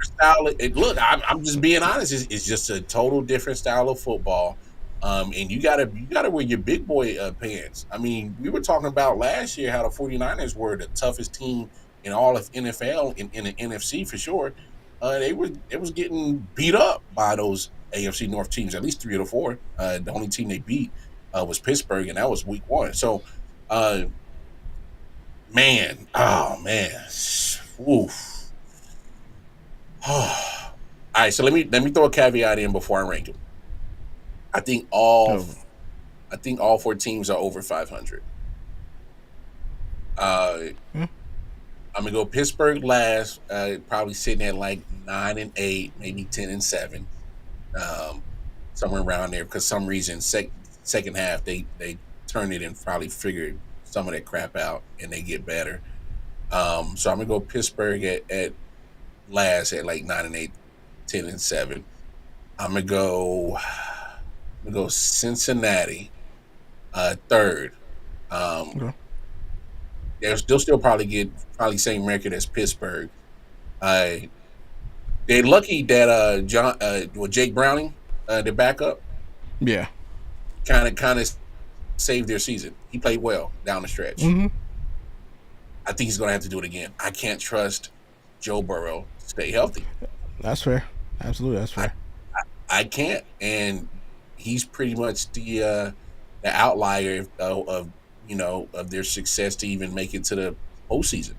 style. Look, I'm just being honest. It's just a total different style of football. And you gotta wear your big boy pants. I mean, we were talking about last year how the 49ers were the toughest team in all of NFL in the NFC for sure. They was getting beat up by those AFC North teams, at least 3 of the 4. The only team they beat was Pittsburgh, and that was week 1. So, uh, man, oh man, oof. All right, so let me throw a caveat in before I rank them. I think all Oh. I think all 4 teams are over 500. Uh, Yeah. I'm gonna go Pittsburgh last, probably sitting at like 9-8, maybe 10-7, um, somewhere around there. Because some reason, second half they turn it and probably figure some of that crap out and they get better. So I'm gonna go Pittsburgh at last at like 9-8, 10-7. I'm gonna go. I'm gonna go Cincinnati third. Um, Okay. they'll still probably get probably same record as Pittsburgh. Uh, they're lucky that Jake Browning, their backup, Yeah. kind of saved their season. He played well down the stretch. Mm-hmm. I think he's gonna have to do it again. I can't trust Joe Burrow to stay healthy. That's fair. Absolutely, that's I, fair. I can't, and he's pretty much the outlier of their success to even make it to the postseason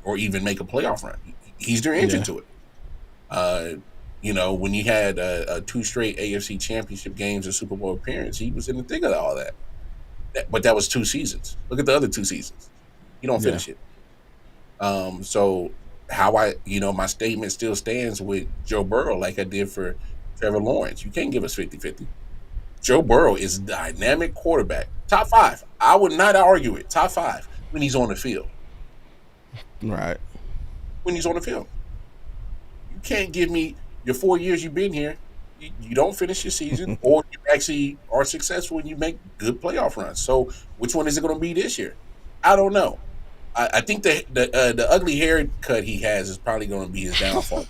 or even make a playoff run. He's their engine Yeah. to it. Uh, when you had 2 straight AFC Championship games and Super Bowl appearance, he was in the thick of all that. But that was 2 seasons. Look at the other 2 seasons. You don't Yeah. finish it. So how my statement still stands with Joe Burrow, like I did for Trevor Lawrence. You can't give us 50-50. Joe Burrow is a dynamic quarterback. Top 5. I would not argue it. Top 5 when he's on the field. Right. When he's on the field. You can't give me your 4 years you've been here. You don't finish your season, or you actually are successful and you make good playoff runs. So which one is it going to be this year? I don't know. I think the ugly haircut he has is probably going to be his downfall.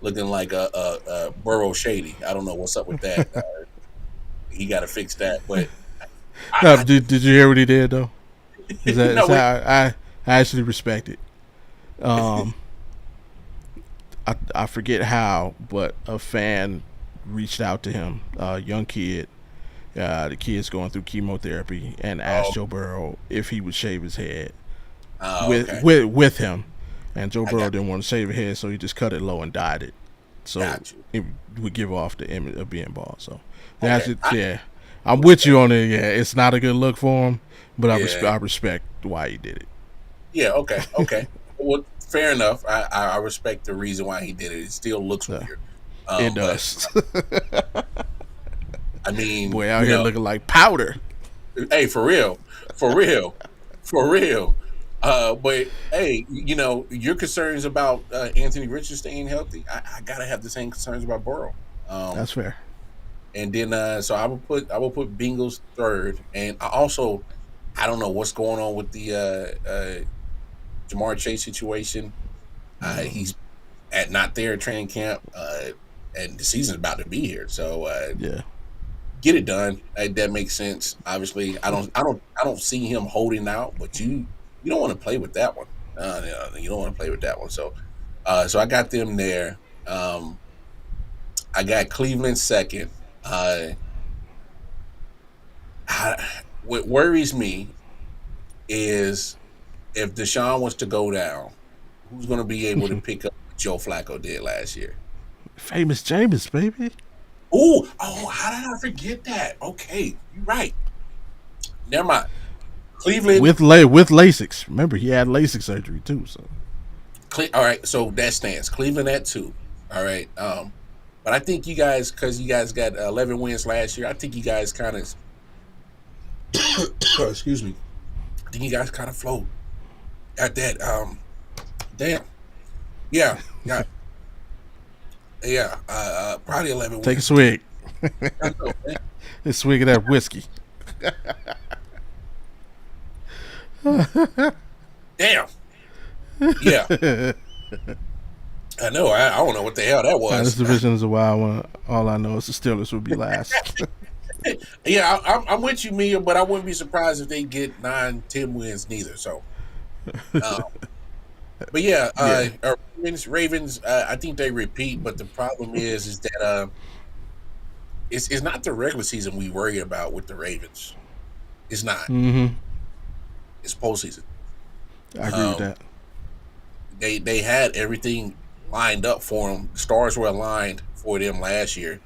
Looking like a Burrow Shady. I don't know what's up with that. He got to fix that. But No, I did you hear what he did though? Is no, wait. that I actually respect it. Um, I forget how, but a fan reached out to him, a young kid. The kid's going through chemotherapy, and asked Oh, Joe Burrow if he would shave his head with okay. with him. And Joe I Burrow got didn't want to shave his head, so he just cut it low and dyed it. So got you. it would give off the image of being bald. So that's Okay. it. Yeah, I'm with you on it. Yeah, it's not a good look for him, but Yeah. I respect why he did it. Yeah. Okay. Okay. Well, fair enough. I respect the reason why he did it. It still looks So, weird. it But does. I mean, Boy out here looking like powder. hey, for real, for real, for real. But hey, your concerns about Anthony Richardson staying healthy, I gotta have the same concerns about Burrow. That's fair. And then so I will put Bengals third, and I don't know what's going on with the Jamar Chase situation. He's at not there at training camp, and the season's about to be here, so Yeah. get it done. That makes sense. Obviously, I don't see him holding out, but you don't want to play with that one. No, you don't want to play with that one. So I got them there. I got Cleveland second. What worries me is if Deshaun was to go down, who's going to be able to pick up what Joe Flacco did last year? Famous Jameis, baby. Oh, how did I forget that? Okay, you're right. Never mind. Cleveland. With LASIK. Remember, he had LASIK surgery too. So All right, so that stands. Cleveland at two. All right. But I think you guys, because you guys got 11 wins last year, I think you guys kind of, excuse me, I think you guys kind of float at that. Damn. Yeah. Yeah. Yeah. Probably 11 take a wins. swig. I know, man. A swig of that whiskey. Damn. Yeah. I know. I don't know what the hell that This was. division is a wild one. All I know is the Steelers will be last. Yeah, I'm with you, Mia, but I wouldn't be surprised if they get 9, 10 wins neither. So, uh, but yeah, Yeah. Ravens. I think they repeat, but the problem is that it's not the regular season we worry about with the Ravens. It's not. Mm-hmm. It's postseason. I agree with Um, that. they had everything lined up for them. Stars were aligned for them last year,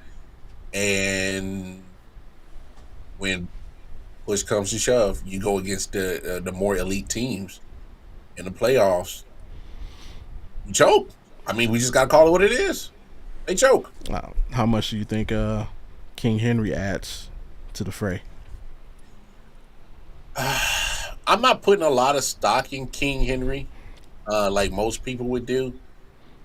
and when push comes to shove, you go against the more elite teams in the playoffs. You choke. I mean, we just got to call it what it is. They choke. How much do you think King Henry adds to the fray? I'm not putting a lot of stock in King Henry, like most people would do.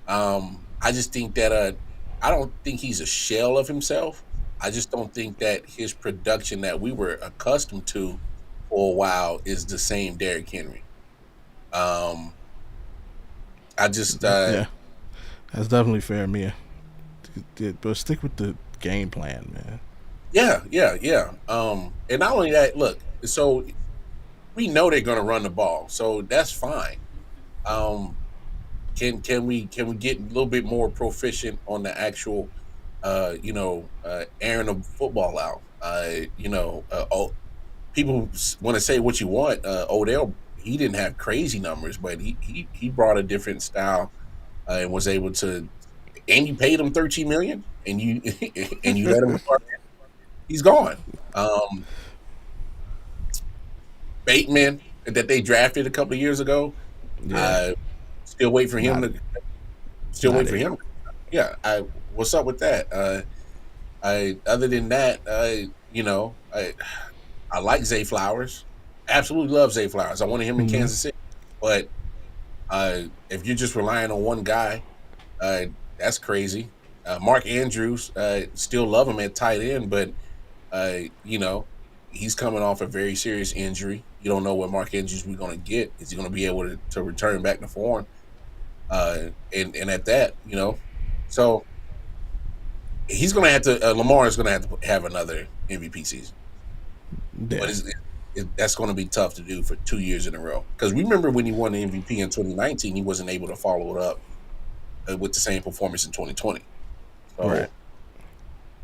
I just think that I don't think he's a shell of himself. I just don't think that his production that we were accustomed to for a while is the same Derrick Henry. Um, I just Yeah, that's definitely fair, Mia. But stick with the game plan, man. yeah, yeah, yeah. And not only that, look, so we know they're going to run the ball, so that's fine. Um, can we get a little bit more proficient on the actual airing of football out? People want to say what you want. Odell, he didn't have crazy numbers, but he brought a different style and was able to. And you paid him 13 million, and you and you let him depart. He's gone. Bateman that they drafted a couple of years ago. Yeah, Uh, still wait for him not to. Still not wait for it. him. Yeah. What's up with that? I Other than that, I like Zay Flowers. Absolutely love Zay Flowers. I wanted him in Mm-hmm. Kansas City, but if you're just relying on one guy, uh, that's crazy. Mark Andrews, still love him at tight end, but uh, you know, he's coming off a very serious injury. You don't know what Mark Andrews we're going to get. Is he going to be able to return back to form? And at that, so he's going to have to. Lamar is going to have another MVP season, but Yeah, that's going to be tough to do for 2 years in a row. Because remember when he won the MVP in 2019, he wasn't able to follow it up with the same performance in 2020. right. So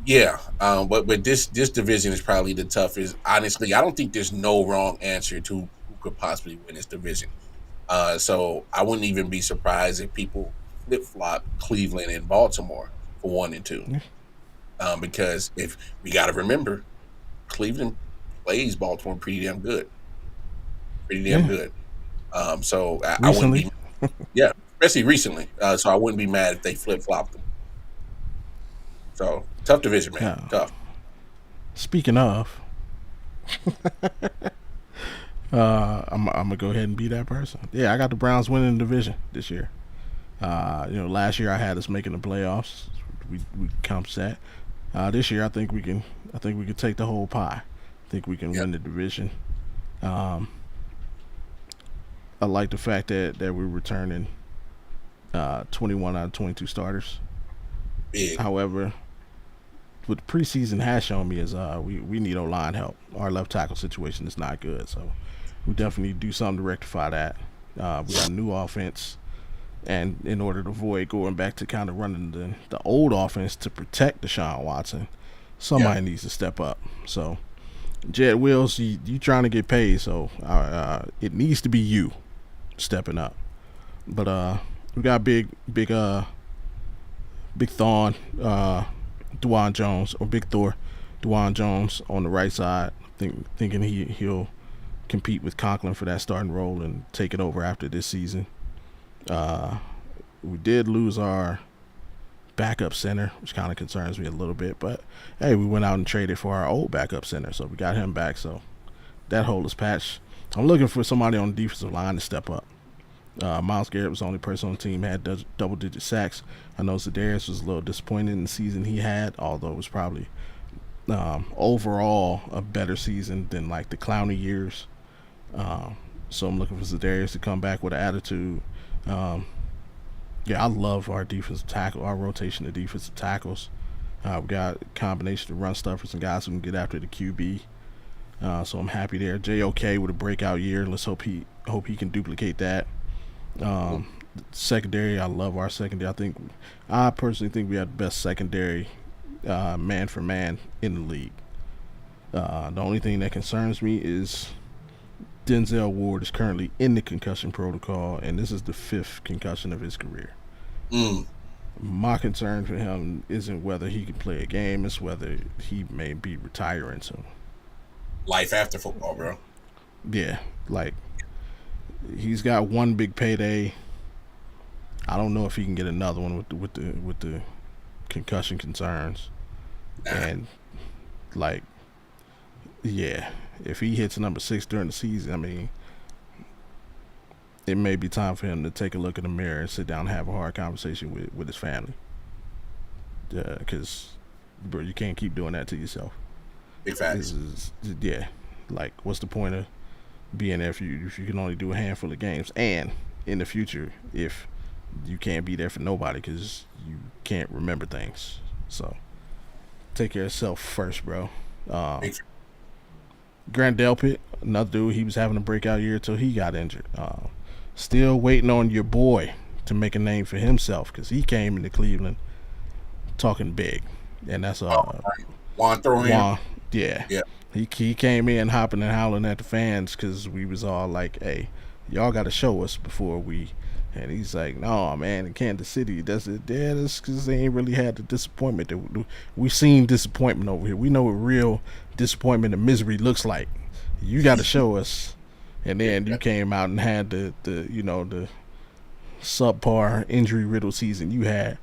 yeah, but this division is probably the toughest. Honestly, I don't think there's no wrong answer to who could possibly win this division. So I wouldn't even be surprised if people flip flop Cleveland and Baltimore for 1 and 2. Yeah, Because if we got to remember, Cleveland plays Baltimore pretty damn good, pretty damn yeah. good. So I wouldn't Recently, be, yeah, especially recently. So I wouldn't be mad if they flip flopped them. So tough division, man, uh, tough. speaking of, I'm gonna go ahead and be that person. Yeah, I got the Browns winning the division this year. Last year I had us making the playoffs. We come set. This year I think we can. I think we can take the whole pie. I think we can Yep. win the division. Um, I like the fact that we're returning 21 out of 22 starters. Big. However, what the preseason has shown me is we need O line help. Our left tackle situation is not good, so we definitely need to do something to rectify that. We got a new offense, and in order to avoid going back to kind of running the old offense to protect Deshaun Watson, Yeah. somebody needs to step up. So, Jed Wills, you trying to get paid, so it needs to be you stepping up. But we got big Thorn, Dwan Jones or Big Thor, Dwan Jones on the right side. Thinking he'll compete with Conklin for that starting role and take it over after this season. Uh, we did lose our backup center, which kind of concerns me a little bit. But hey, we went out and traded for our old backup center, so we got him back. So that hole is patched. I'm looking for somebody on the defensive line to step up. Miles Garrett was the only person on the team that had double-digit sacks. I know Zedarius was a little disappointed in the season he had, although it was probably overall a better season than like the Clowney years. So I'm looking for Zedarius to come back with an attitude. Um, yeah, I love our defensive tackle, our rotation of defensive tackles. We got a combination of run stuffers and guys who can get after the QB. So I'm happy there. JOK with a breakout year. Let's hope he can duplicate that. Secondary, I love our secondary. I personally think we have the best secondary man for man in the league. The only thing that concerns me is Denzel Ward is currently in the concussion protocol, and this is the fifth concussion of his career. Mm. My concern for him isn't whether he can play a game; it's whether he may be retiring soon. Life after football, bro. Yeah, like he's got one big payday. I don't know if he can get another one with the concussion concerns. Nah. And like, yeah, if he hits number 6 during the season, I mean, it may be time for him to take a look in the mirror and sit down and have a hard conversation with his family. Because, bro, you can't keep doing that to yourself. Big This facts. is, yeah, like, what's the point of being there if you can only do a handful of games? And in the future, if you can't be there for nobody because you can't remember things. So, take care of yourself first, bro. Um, Big. Grant Delpit, another dude, he was having a breakout year until he got injured. Still waiting on your boy to make a name for himself because he came into Cleveland talking big, and that's Oh, right. Juan throw in. Juan. Yeah, Yeah. he came in hopping and howling at the fans because we was all like, "Hey, y'all got to show us before we." And he's like, "No, man, in Kansas City, that's it. Yeah, that's because they ain't really had the disappointment. We've seen disappointment over here. We know what real disappointment and misery looks like. You got to show us." And then you came out and had the subpar injury riddled season you had.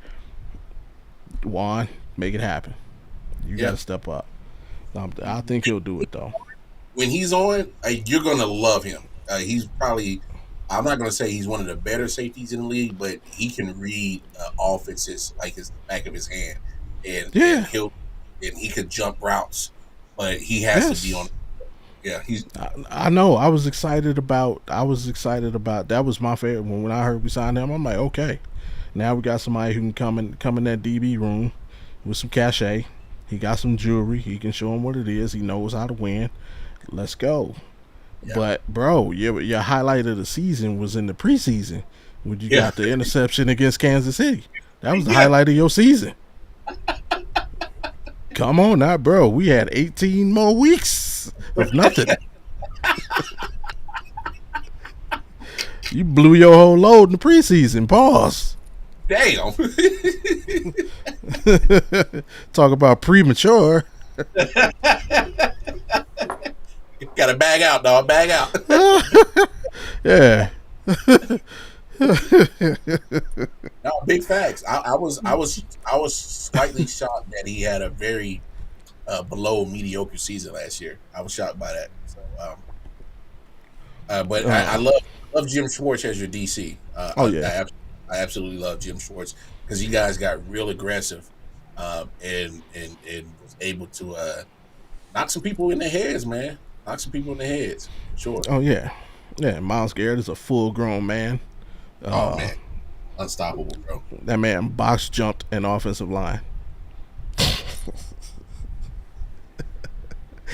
Juan, make it happen. You got Yeah. to step up. I think he'll do it though. When he's on, you're gonna love him. He's probably. I'm not gonna say he's one of the better safeties in the league, but he can read offenses like his back of his hand, and Yeah. he could jump routes, but he has to be on. Yes. Yeah, he's I know. I was excited about. I was excited about. That was my favorite when I heard we signed him. I'm like, okay, now we got somebody who can come in that DB room with some cachet. He got some jewelry. He can show him what it is. He knows how to win. Let's go. yeah, But bro, your highlight of the season was in the preseason when you yeah, got the interception against Kansas City. That was the yeah. highlight of your season. Come on now, bro. We had 18 more weeks of nothing. You blew your whole load in the preseason. Pause. Damn. Talk about premature. Got to bag out, dog. Bag out. Yeah. No, big facts. I was slightly shocked that he had a very below mediocre season last year. I was shocked by that. So But I Uh, love Jim Schwartz as your DC. oh yeah, I absolutely love Jim Schwartz because you guys got real aggressive, and was able to knock some people in the heads, man. Knock some people in the heads for sure. oh yeah, yeah. Miles Garrett is a full grown man. Oh Uh, man, unstoppable, bro. that man box jumped an offensive line.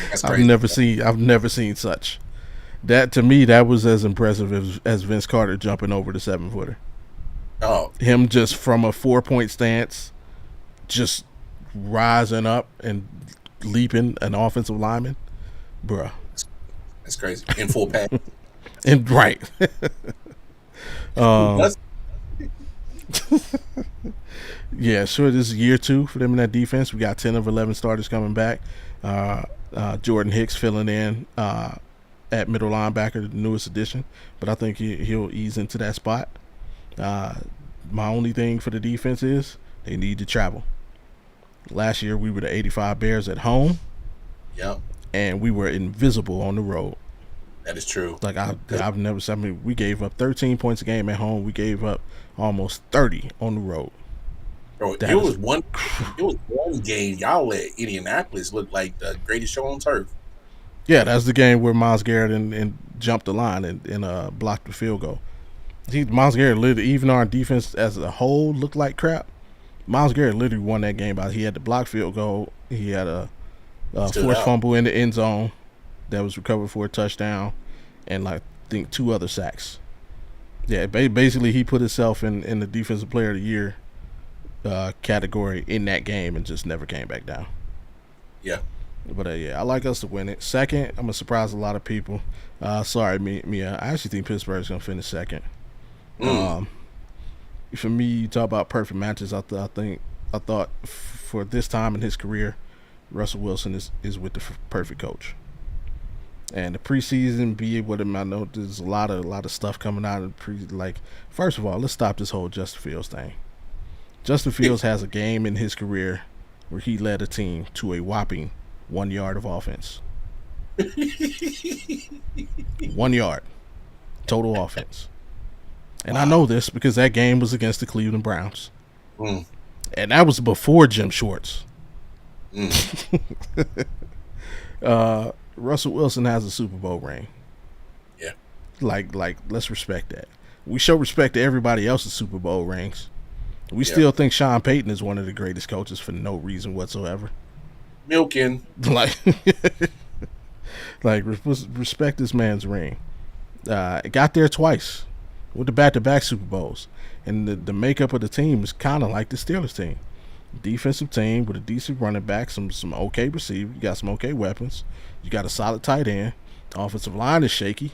That's crazy. I've never seen such. That to me, that was as impressive as Vince Carter jumping over the 7 footer. Oh, Him just from a 4 point stance, just rising up and leaping an offensive lineman, bruh. that's crazy. In full pack. And right, Who does? yeah, sure. This is year 2 for them in that defense. We got 10 of 11 starters coming back. Jordan Hicks filling in at middle linebacker, the newest addition, but I think he'll ease into that spot. Uh, my only thing for the defense is they need to travel. Last year we were the 85 Bears at home, Yep, and we were invisible on the road. that is true. Like I've never. I mean, we gave up 13 points a game at home. We gave up almost 30 on the road. Bro, That it is, was one. It was one game. Y'all let Indianapolis look like the greatest show on turf. yeah, that's the game where Miles Garrett and jumped the line and blocked the field goal. Miles Garrett literally, even our defense as a whole looked like crap. Miles Garrett literally won that game by he had the block field goal. He had a Stood forced out. fumble in the end zone that was recovered for a touchdown, and like I think 2 other sacks. Yeah, basically he put himself in the defensive player of the year category in that game and just never came back down. Yeah. But yeah, I like us to win it. Second, I'm gonna surprise a lot of people. Sorry, Mia. I actually think Pittsburgh's gonna finish second. Mm. For me, you talk about perfect matches. I thought for this time in his career, Russell Wilson is with the perfect coach. And the preseason be with him. I know there's a lot of stuff coming out of like. First of all, let's stop this whole Justin Fields thing. Justin Fields has a game in his career where he led a team to a whopping 1 yard of offense. 1 yard total offense. And I know this because that game was against the Cleveland Browns. Mm. And that was before Jim Schwartz. Mm. Russell Wilson has a Super Bowl ring. Yeah. Like let's respect that. We show respect to everybody else's Super Bowl rings. We still think Sean Payton is one of the greatest coaches for no reason whatsoever. Milking. Like, respect this man's ring. Got there twice with the back-to-back Super Bowls, and the makeup of the team is kind of like the Steelers team. Defensive team with a decent running back, some okay receiver. You got some okay weapons. You got a solid tight end. Offensive line is shaky.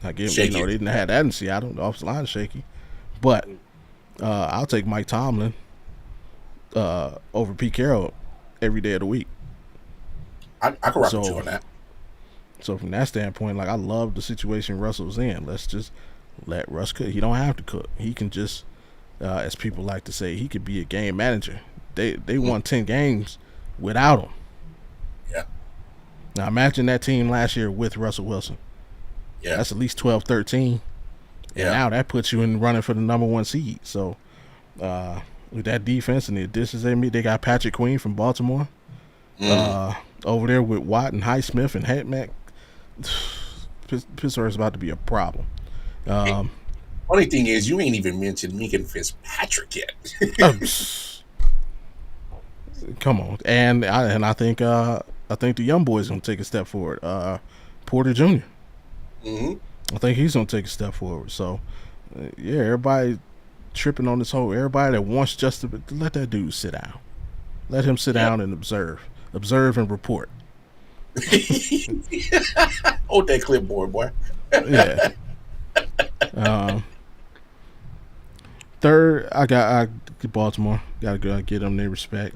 Again, they didn't have that in Seattle. The offensive line is shaky, but I'll take Mike Tomlin over Pete Carroll every day of the week. I can rock with you on that. So from that standpoint, like I love the situation Russell's in. Let's just let Russ cook. He don't have to cook. He can just, as people like to say, he could be a game manager. They won 10 games without him. Yeah. Now imagine that team last year with Russell Wilson. Yeah. That's at least 12-13. And now that puts you in running for the number 1 seed. So with that defense and the additions they made, they got Patrick Queen from Baltimore. Over there with Watt and Highsmith and Hetmack. Pittsburgh's about to be a problem. Funny thing is, you ain't even mentioned Minka Fitzpatrick yet. Come on, and I think the young boy's gonna take a step forward. Porter Jr. Mm-hmm. I think he's gonna take a step forward. So yeah, everybody tripping on this whole. Everybody that wants just to let that dude sit down. Let him sit down and observe and report. Hold that clipboard, boy. Yeah. Third, I got Baltimore. Got to get them their respect.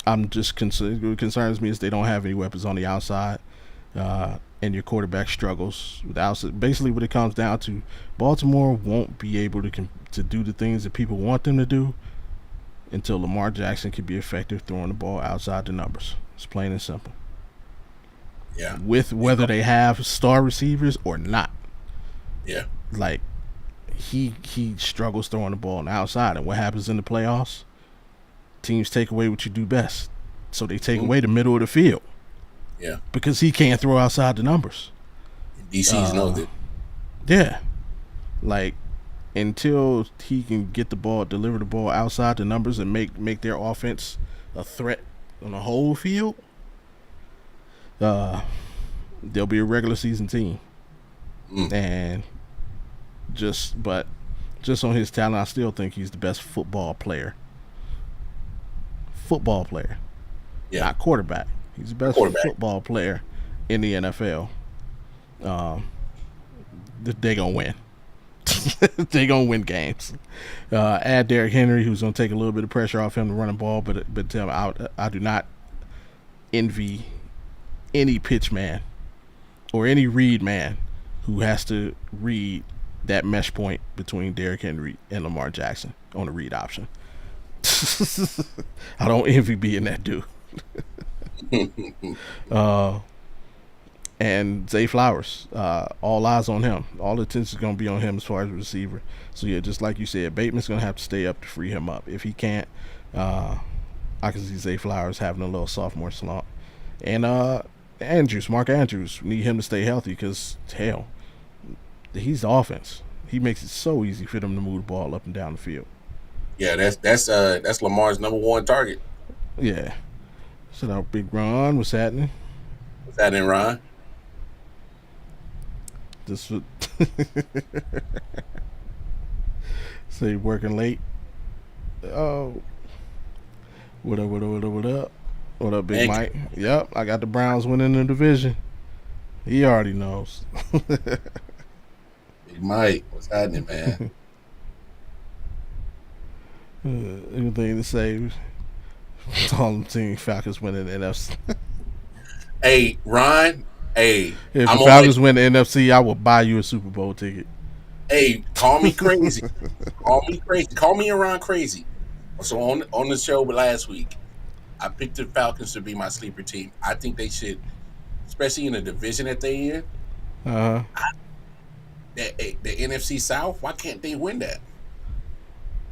I'm just concerned. What concerns me is they don't have any weapons on the outside, and your quarterback struggles with outside. Basically, what it comes down to, Baltimore won't be able to do the things that people want them to do until Lamar Jackson can be effective throwing the ball outside the numbers. It's plain and simple. Yeah. with Yeah. whether they have star receivers or not. Yeah. Like he struggles throwing the ball on the outside, and what happens in the playoffs? Teams take away what you do best, so they take Mhm. away the middle of the field Yeah. because he can't throw outside the numbers. And DC's know that. Yeah, like until he can get the ball, deliver the ball outside the numbers, and make their offense a threat on the whole field, uh, they'll be a regular season team. Mm. And but just on his talent, I still think he's the best football player. Football player, Yeah. not quarterback. He's the best Quarterback. football player in the NFL. Um, they gonna win. They gonna win games. Add Derrick Henry, who's gonna take a little bit of pressure off him to run the ball, but tell me, I do not envy any pitch man or any read man who has to read that mesh point between Derrick Henry and Lamar Jackson on the read option. I don't envy being that dude. Uh, and Zay Flowers, all eyes on him. All the attention is going to be on him as far as receiver. So yeah, just like you said, Bateman's going to have to stay up to free him up. If he can't, I can see Zay Flowers having a little sophomore slump. And Mark Andrews, need him to stay healthy because hell, he's the offense. He makes it so easy for them to move the ball up and down the field. Yeah, that's Lamar's number one target. Yeah. Shout out Big Ron. What's happening? What's that in Ron? This was say working late. Oh, what up? What up? What up? What up? What up, Big And Mike? Yep, I got the Browns winning the division. He already knows. Big Mike, what's happening, man? Anything to say? All them team Falcons winning the NFC. Hey, Ron. Hey, If I'm the gonna let Falcons win the NFC, I will buy you a Super Bowl ticket. Hey, call me crazy. Call me crazy. Call me around crazy. So on the show last week, I picked the Falcons to be my sleeper team. I think they should, especially in the division that they in, Uh huh. the NFC South. Why can't they win that?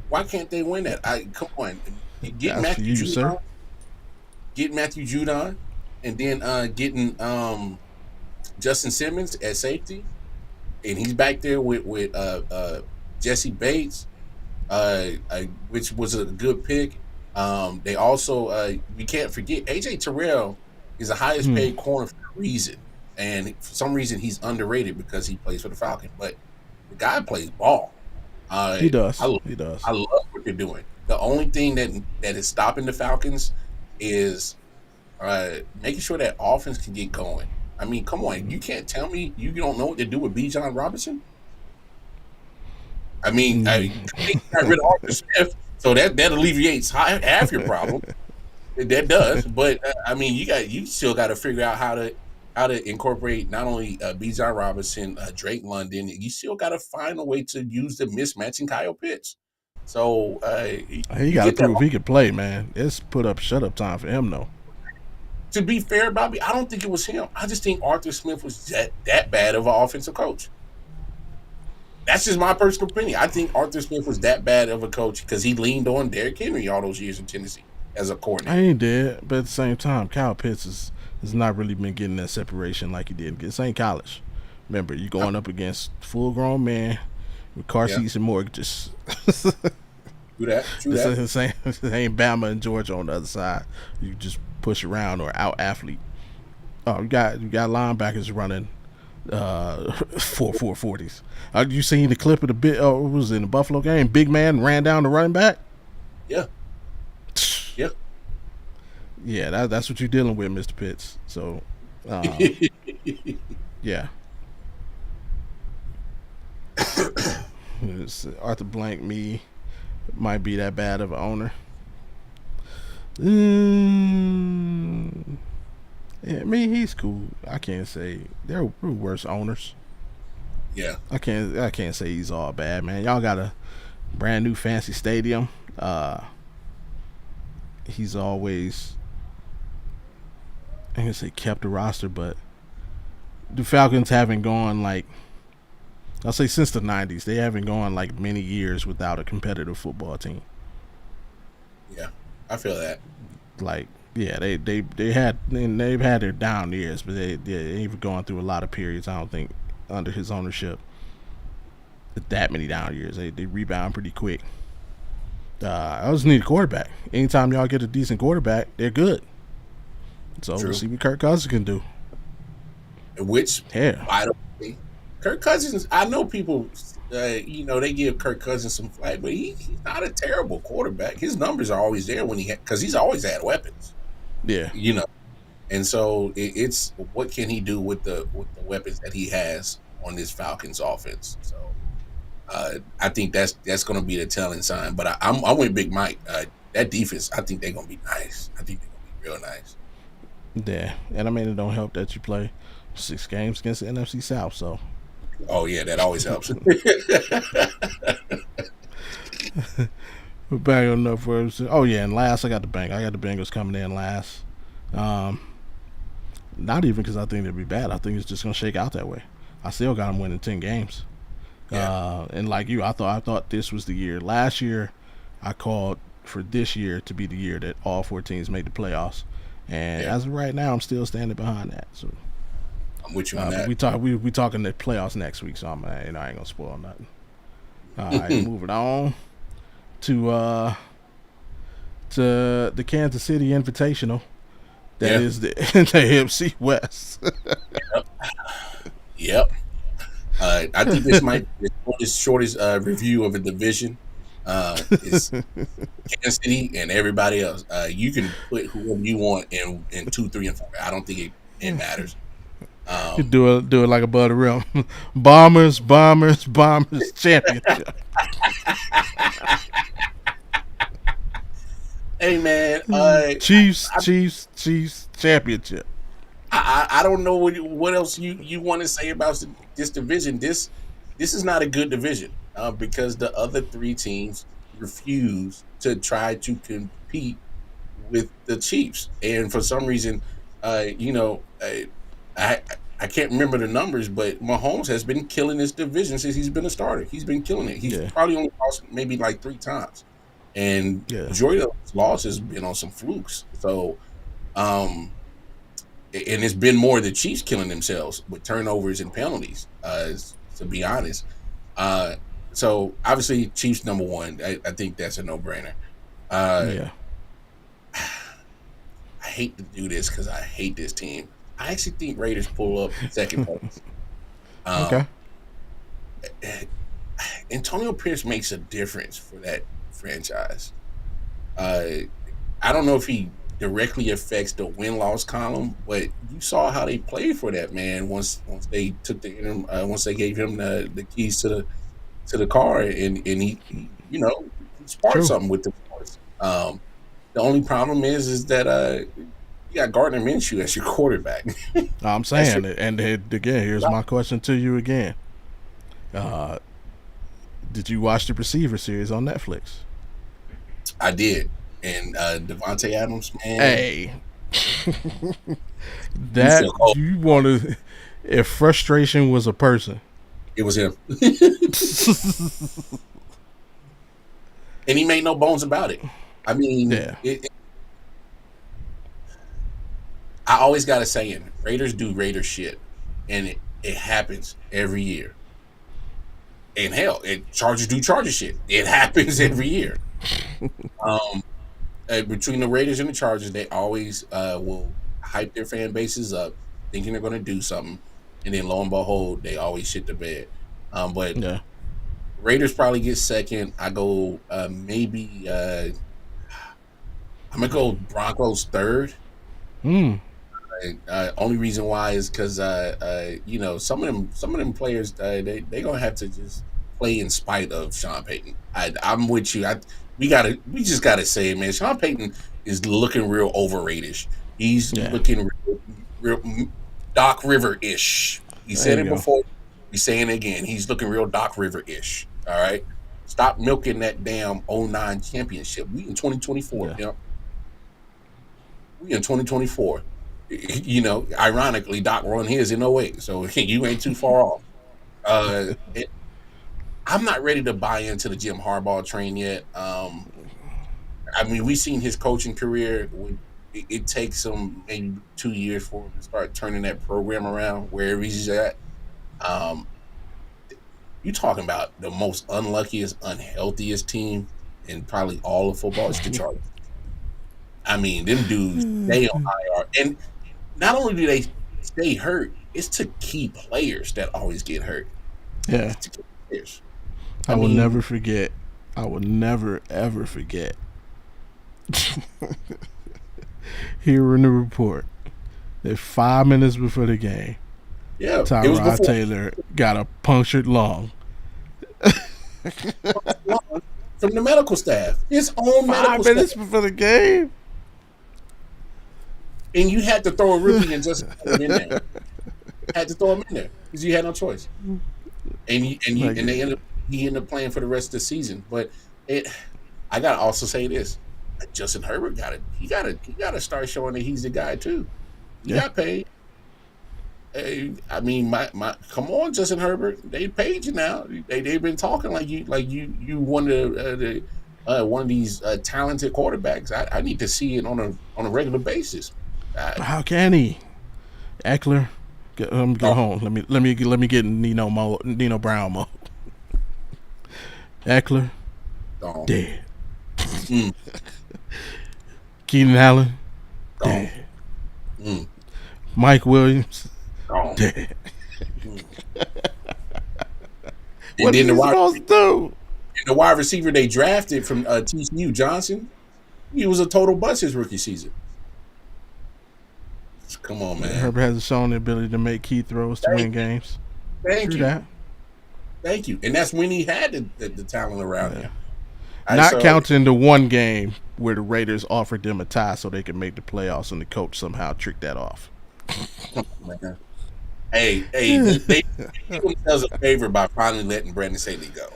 Why can't they win that? I come on, get That's for Matthew you, sir. Judon, get Matthew Judon, and then getting Justin Simmons at safety, and he's back there with Jesse Bates, which was a good pick. They also we can't forget AJ Terrell is the highest Hmm. paid corner for a reason, and for some reason he's underrated because he plays for the Falcons. But the guy plays ball. He I does. He does. I love what they're doing. The only thing that is stopping the Falcons is making sure that offense can get going. I mean, come on, you can't tell me you don't know what to do with B. John Robinson. I mean, they got rid of Arthur Smith, so that alleviates half your problem. That does, but I mean, you still got to figure out how to incorporate not only Bijan Robinson, Drake London. You still got to find a way to use the mismatching Kyle Pitts. So He you got to get that. prove he could play, man. It's put up, shut up time for him, though. To be fair, Bobby, I don't think it was him. I just think Arthur Smith was that bad of an offensive coach. That's just my personal opinion. I think Arthur Smith was that bad of a coach because he leaned on Derrick Henry all those years in Tennessee as a I coordinator. ain't dead, but at the same time, Kyle Pitts has not really been getting that separation like he did. This ain't college. Remember, you going up against full grown man with car Yeah, seats and mortgages. true that. True This that. ain't the same. This ain't Bama and Georgia on the other side. You just push around or out athlete. Oh, you got linebackers running 4.40s. You seen the clip of the bit? Oh, it was in the Buffalo game. Big man ran down the running back. Yeah, yeah. Yeah, that's what you're dealing with, Mr. Pitts. So, yeah. Arthur Blank me might be that bad of an owner. Yeah, I mean he's cool. I can't say there were worse owners. Yeah, I can't say he's all bad, man. Y'all got a brand new fancy stadium. He's always I can say kept the roster, but the Falcons haven't gone like I'll say since the '90s. They haven't gone like many years without a competitive football team. Yeah, I feel that. Like yeah, they had and they've had their down years, but they've gone through a lot of periods. I don't think under his ownership that many down years. They rebound pretty quick. I just need a quarterback. Anytime y'all get a decent quarterback, they're good. So we'll True. see what Kirk Cousins can do. Which, Yeah, by the way, Kirk Cousins. I know people. They give Kirk Cousins some flack, but he's not a terrible quarterback. His numbers are always there when because he's always had weapons. yeah, You know, and so it's what can he do with the weapons that he has on this Falcons offense. So I think that's going to be the telling sign. But I'm with Big Mike. That defense, I think they're going to be nice. I think they're going to be real nice. yeah. And I mean, it don't help that you play 6 games against the NFC South. So Oh yeah, that always helps. we're back on enough for us. Oh yeah, and last I got the Bengals. I got the Bengals coming in last. Um, Not even because I think they'd be bad. I think it's just gonna shake out that way. I still got them winning 10 games. Yeah, And like you, I thought this was the year. Last year, I called for this year to be the year that all 4 teams made the playoffs. And yeah, as of right now, I'm still standing behind that. So, I'm with you on but that. we talking the playoffs next week. So I ain't gonna spoil nothing. All right, moving on to the Kansas City Invitational. That Yeah, is the AFC West. yep, yep. I think this might be the shortest review of a division. Is Kansas City and everybody else. You can put whoever you want in 2, 3, and 4. I don't think it matters. You Um, do it like above the rim. Bombers, bombers, bombers, championship. hey man, Chiefs, Chiefs, Chiefs, championship. I don't know what else you want to say about this division. This is not a good division because the other 3 teams refuse to try to compete with the Chiefs, and for some reason, I I can't remember the numbers, but Mahomes has been killing this division since he's been a starter. He's been killing it. He's Yeah, probably only lost maybe like 3 times, and yeah, majority of his losses has been on some flukes. So, um, and it's been more the Chiefs killing themselves with turnovers and penalties. To be honest, uh, so obviously Chiefs number one. I think that's a no brainer. Uh, yeah. I hate to do this because I hate this team. I actually think Raiders pull up second place. Okay. Um, Antonio Pierce makes a difference for that franchise. Uh, I don't know if he directly affects the win loss column, but you saw how they played for that man once they took once they gave him the keys to the car and he sparked True. something with the force. The only problem is that you got Gardner Minshew as your quarterback. I'm That's your saying it. And again, here's my question to you again. Uh, did you watch the Receiver series on Netflix? I did. And Devontae Adams, man, Hey, you that feel cold. you want to. If frustration was a person, It was him. And he made no bones about it. I mean, yeah, I always got a saying: Raiders do Raider shit, and it happens every year. And hell, Chargers do Charger shit. It happens every year. Um, between the Raiders and the Chargers, they always will hype their fan bases up, thinking they're going to do something, and then lo and behold, they always shit the bed. But yeah. Raiders probably get second. I go maybe I'm gonna go Broncos third. Hmm. Only reason why is because some of them players they gonna have to just play in spite of Sean Payton. I'm with you. We just gotta say it, man. Sean Payton is looking real overrated. He's Yeah. looking real Doc River ish. He There said you it go. before. He's saying it again. He's looking real Doc River ish. All right. Stop milking that damn '09 championship. We in 2024, Yeah. pimp. We in 2024. Ironically, Doc won his in '08, so you ain't too far off. I'm not ready to buy into the Jim Harbaugh train yet. I mean, we've seen his coaching career. It takes him maybe 2 years for him to start turning that program around wherever he's at. Um, you talking about the most unluckiest, unhealthiest team in probably all of football? It's the Chargers. I mean, them dudes stay on IR, and not only do they stay hurt, it's to key players that always get hurt. Yeah, It's to key players. I I will mean, never forget. I will never ever forget. Hearing the report that 5 minutes before the game, yeah, it was Tyrod before Taylor got a punctured lung. from the medical staff, his own medical Five staff, minutes before the game. and you had to throw a rookie and just put him in there. Had to throw him in there because you had no choice. Like, And he ended up playing for the rest of the season. But it, I gotta also say this: Justin Herbert he gotta start showing that he's the guy too. He yeah, got paid. I mean, my come on, Justin Herbert. They paid you now. They've been talking like you one of one of these talented quarterbacks. I need to see it on a regular basis. how can he? Eckler, get Oh, home. Let me get Nino Brown mode. Eckler gone, dead. mm, Keenan Allen gone, dead. mm, Mike Williams gone. dead. Mm. And What is then he supposed to do? the wide receiver they drafted from TCU, Johnson, he was a total bust his rookie season. Come on, man. Herbert has shown the ability to make key throws to Thank win games. thank True you. that. Thank you. And that's when he had the talent around Yeah. him. Not So counting the one game where the Raiders offered them a tie so they could make the playoffs, and the coach somehow tricked that off. man. Hey, they did themselves a favor by finally letting Brandon Staley go.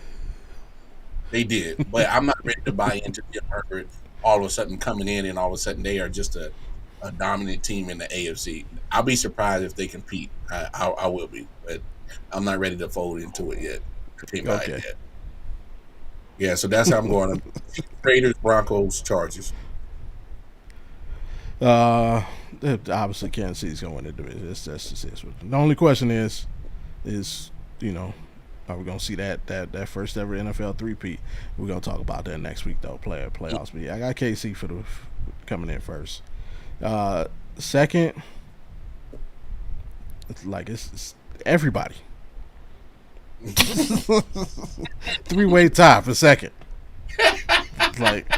They did, but I'm not ready to buy into Jim Herbert all of a sudden coming in and all of a sudden they are just a dominant team in the AFC. I'll be surprised if they compete. I will be, but I'm not ready to fold into it yet. I can't buy it Okay. yet. Yeah, so that's how I'm going. Raiders, Broncos, Chargers. Uh, Obviously Kansas City's going to win the division. That's just it. The only question is you know, are we going to see that first ever NFL three-peat? We're going to talk about that next week though. Playoffs. But yeah, I got KC for the coming in first. Second, it's everybody. Three-way tie for second. Like,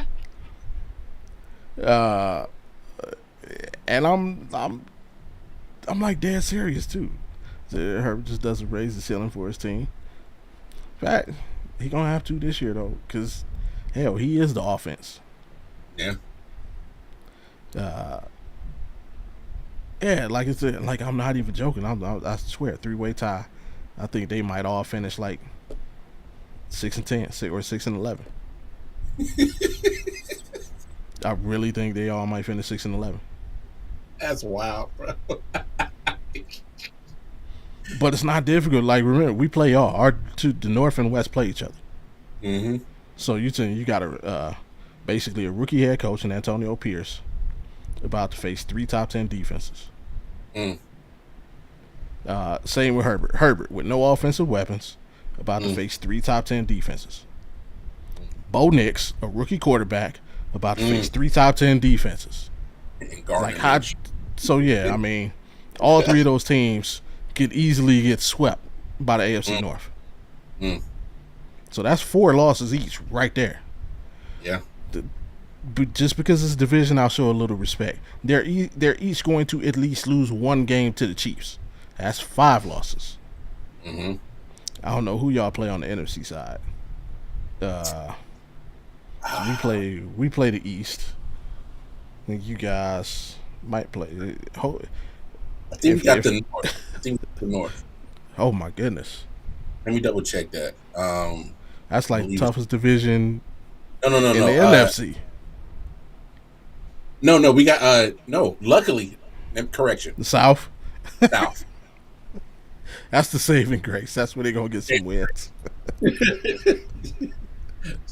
uh, and I'm like dead serious too. Herbert just doesn't raise the ceiling for his team. In fact, he gonna have to this year though, because hell, he is the offense. Yeah. Uh, yeah, like it's like I'm not even joking. I swear, three-way tie. I think they might all finish like 6-10, or 6-11. I really think they all might finish 6-11. That's wild, bro. But it's not difficult. Like remember, we play y'all. The North and West play each other. Mm-hmm. So you got basically a rookie head coach in Antonio Pierce about to face 3 top 10 defenses. Mm. Same with Herbert. Herbert with no offensive weapons about to face 3 top 10 defenses. Bo Nix, a rookie quarterback, about to face 3 top 10 defenses. Like how? So yeah, I mean, all 3 of those teams could easily get swept by the AFC North. Mm. So that's 4 losses each right there. Yeah. But just because it's division, I'll show a little respect. They're each going to at least lose 1 game to the Chiefs. That's 5 losses. Mm-hmm. I don't know who y'all play on the NFC side. We play the East. I think you guys might play. I think we got the North. I think we got the North. Oh my goodness, Let me double check that. that's like the toughest division No, in the NFC. no. We got no. Luckily, Correction, The South. South. That's the saving grace. That's where they gonna get some wins.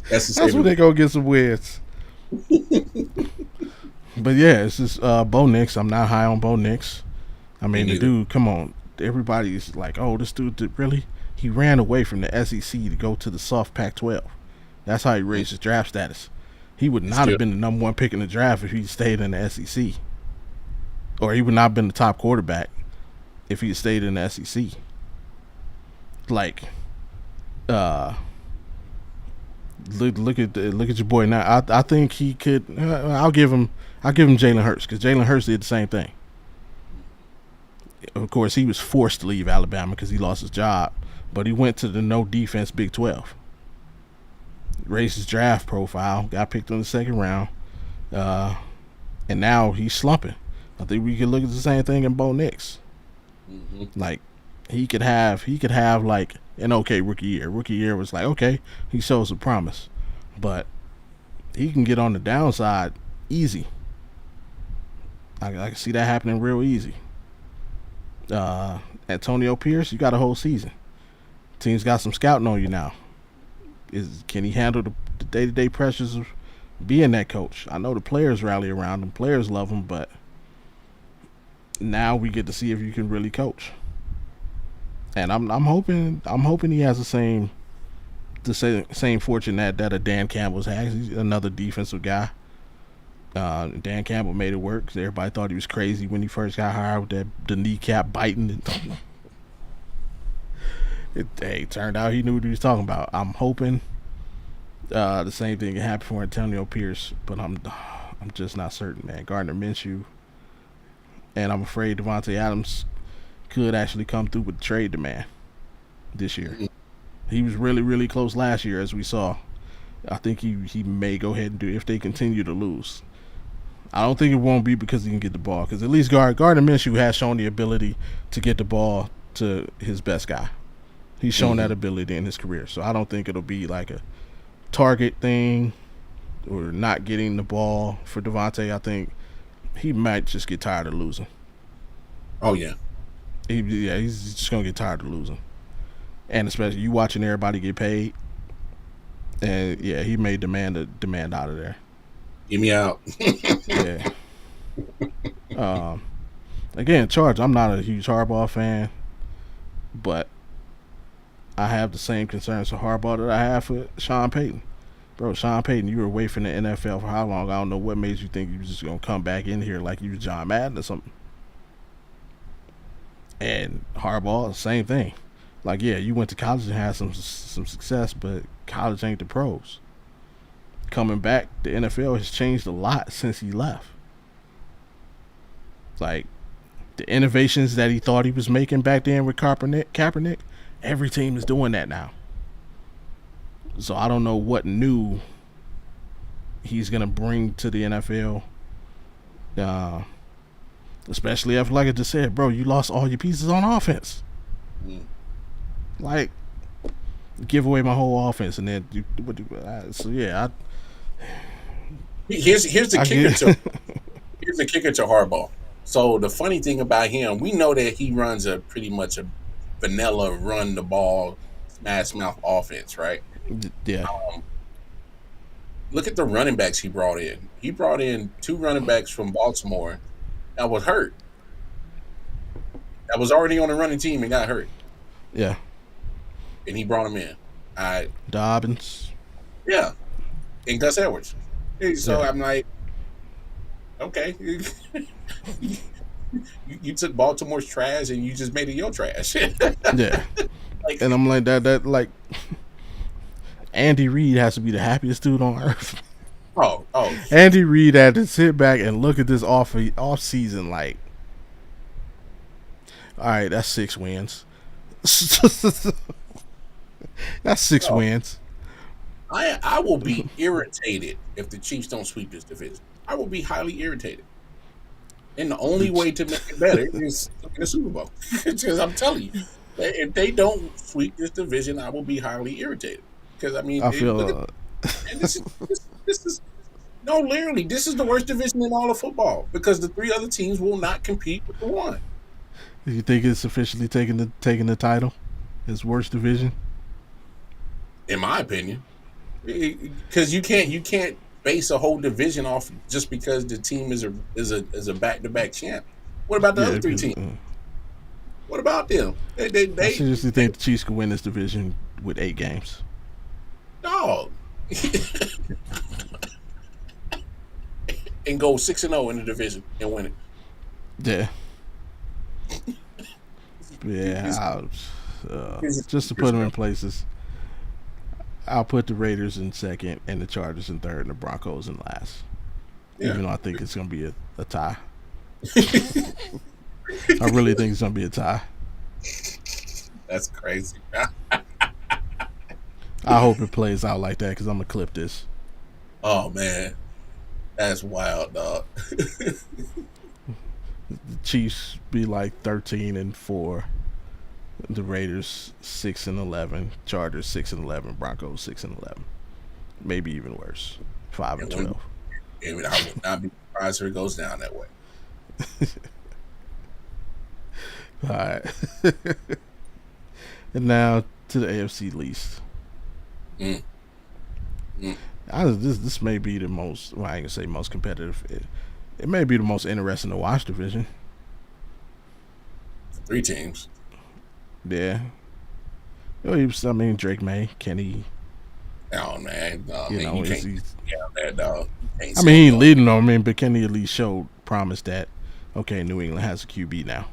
That's the That's where saving. they gonna get some wins. But yeah, it's just Bo Nix. I'm not high on Bo Nix. I Me mean, the neither. dude. Come on, everybody's like, oh, this dude did really. He ran away from the SEC to go to the soft Pac-12. That's how he raised his draft status. He would It's not have still been the number one pick in the draft if he stayed in the SEC, or he would not have been the top quarterback if he stayed in the SEC. Like, uh, look at your boy now. I think he could. I'll give him Jalen Hurts because Jalen Hurts did the same thing. Of course, he was forced to leave Alabama because he lost his job, but he went to the no defense Big 12. Raised his draft profile, got picked in the second round, uh, and now he's slumping. I think we could look at the same thing in Bo Nix. hmm Like he could have like an okay rookie year. Rookie year was like okay, he shows some promise, but he can get on the downside easy. I can see that happening real easy. Uh, Antonio Pierce, you got a whole season. Team's got some scouting on you now. Can he handle the day-to-day pressures of being that coach? I know the players rally around him, players love him, but now we get to see if you can really coach. And I'm hoping he has the same fortune that a Dan Campbell's has. He's another defensive guy. Dan Campbell made it work 'cause everybody thought he was crazy when he first got hired with the kneecap biting. Hey, turned out he knew what he was talking about. I'm hoping the same thing can happen for Antonio Pierce, but I'm just not certain, man. Gardner Minshew, and I'm afraid Devontae Adams could actually come through with trade demand this year. He was really, really close last year, as we saw. I think he may go ahead and do it if they continue to lose. I don't think it won't be because he can get the ball, because at least Gardner Minshew has shown the ability to get the ball to his best guy. He's shown hmm that ability in his career, so I don't think it'll be like a target thing or not getting the ball for Devontae. I think he might just get tired of losing. Oh yeah. He's just gonna get tired of losing, and especially you watching everybody get paid. And yeah, he may demand out of there. Get me out. Yeah. Um, Again, Charge. I'm not a huge Harbaugh fan, but I have the same concerns for Harbaugh that I have for Sean Payton. Bro, Sean Payton, you were away from the NFL for how long? I don't know what made you think you was just gonna come back in here like you was John Madden or something. And Harbaugh, same thing. Like, yeah, you went to college and had some success, but college ain't the pros. Coming back, the NFL has changed a lot since he left. Like the innovations that he thought he was making back then with Kaepernick, every team is doing that now. So I don't know what new he's gonna bring to the NFL. Uh, Especially after, like I just said, bro, you lost all your pieces on offense. Mm. Like, give away my whole offense, and then so yeah, Here's the I kicker get. to here's the kicker to Harbaugh. So the funny thing about him, we know that he runs a pretty much a vanilla run the ball, smash mouth offense, right? Yeah, Um, Look at the running backs he brought in. He brought in two running backs from Baltimore that was hurt. That was already on the running team and got hurt, yeah, and he brought them in. I Dobbins. Yeah, and Gus Edwards. So Yeah, I'm like, okay, you took Baltimore's trash and you just made it your trash. yeah, Like, and I'm like that like Andy Reid has to be the happiest dude on earth. oh, Andy Reid had to sit back and look at this off season like, all right, that's 6 wins. That's six oh, wins. I will be irritated if the Chiefs don't sweep this division. I will be highly irritated. And the only way to make it better is to win a Super Bowl. Because I'm telling you, if they don't sweep this division, I will be highly irritated. Because I mean, I look at feel man, this is No, literally, this is the worst division in all of football because the three other teams will not compete with the one. Do you think it's officially taking the title? Its worst division? In my opinion, because you can't base a whole division off just because the team is a back to back champ. What about the Yeah, other three because teams? What about them? I They seriously think the Chiefs could win this division with 8 games. dog and go 6-0 in the division and win it. Yeah, It's, yeah. it's, Just to put it's, them in places, I'll put the Raiders in second and the Chargers in third and the Broncos in last. yeah, Even though I think it's going to be a tie. I really think it's going to be a tie. that's crazy. I hope it plays out like that because I'm going to clip this. Oh man, that's wild, dog. The Chiefs be like 13-4. The Raiders 6-11. Chargers 6-11. Broncos 6-11. Maybe even worse. 5 and And when 12. and I would not be surprised if it goes down that way. All right. And now to the AFC least. Mm, mm. This may be the most. Well, I ain't gonna say most competitive. It may be the most interesting to watch division. Three teams. Yeah. I mean, Drake May, Kenny. Oh man, no, You man, know, you is can't he? count that dog. You can't I say mean, he no. leading on. I mean, but Kenny at least showed promise that okay, New England has a QB now.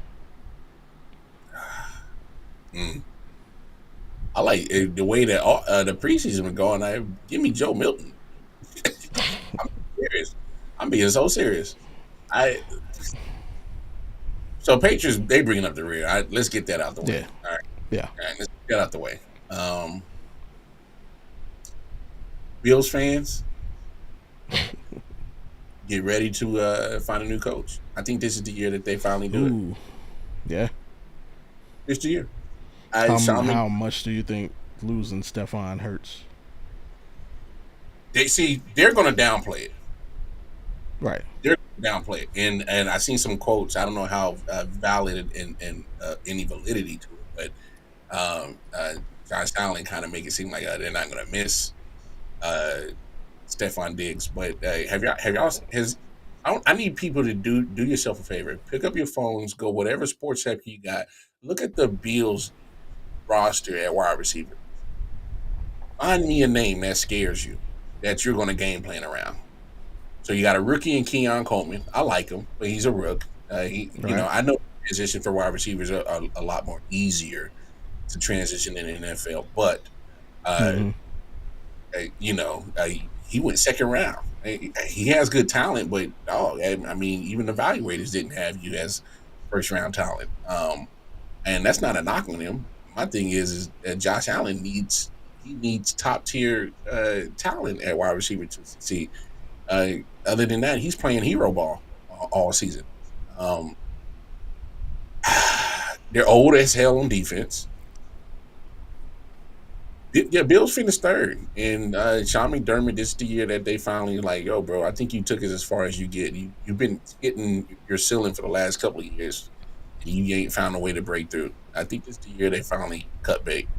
Mm. I like the way that the preseason been going. Give me Joe Milton. I'm serious. I'm being so serious. I So Patriots they bringing up the rear. Let's get that out the way. Yeah, yeah. All right, let's get out the way. Bills fans, get ready to find a new coach. I think this is the year that they finally do it. Ooh, yeah. This the year. How much do you think losing Stephon hurts? They're going to downplay it. Right. They're gonna downplay it, and I seen some quotes. I don't know how valid and any validity to it, but Josh Allen kind of make it seem like they're not going to miss uh, Stephon Diggs. But have y'all has I need people to do yourself a favor. Pick up your phones, go whatever sports app you got. Look at the Bills roster at wide receiver. Find me a name that scares you that you're going to game plan around. So you got a rookie in Keon Coleman. I like him, but he's a rook. Right. I know transition for wide receivers are a lot more easier to transition in the NFL, but uh, Mm-hmm. he went second round. He has good talent, but I mean, even the evaluators didn't have you as first round talent. And that's not a knock on him. My thing is that Josh Allen needs top tier talent at wide receiver to succeed. Uh, Other than that, he's playing hero ball all season. Um, they're old as hell on defense. Yeah, Bills finished third, and Sean McDermott. This is the year that they finally like, yo, bro. I think you took it as far as you get. You've been hitting your ceiling for the last couple of years, and you ain't found a way to break through. I think this is the year they finally cut bait.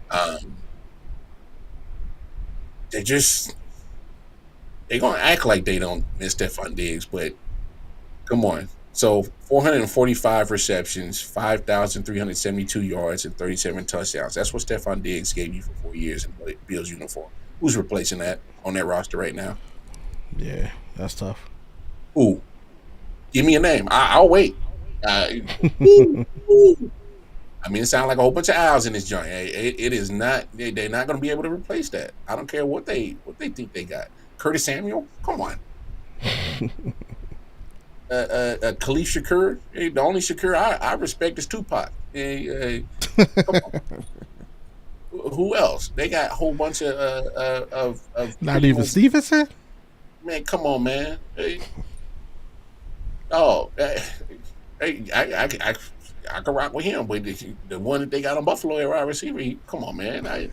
Um, they just they're gonna act like they don't miss Stephon Diggs, but come on. So 445 receptions, 5,372 yards, and 37 touchdowns. That's what Stephon Diggs gave you for 4 years in Bills uniform. Who's replacing that on that roster right now? Yeah, that's tough. Who? Give me a name. I'll wait. Woo, woo. I mean, it sounds like a whole bunch of owls in this joint. It is not. They're not going to be able to replace that. I don't care what they think they got. Curtis Samuel, come on. Khalif Shakur. The only Shakur I respect is Tupac. Come on. Who else? They got a whole bunch of Not pretty even much, Stevenson. man. Come on, man. Oh, I can rock with him, but the one that they got on Buffalo at wide receiver, come on, man.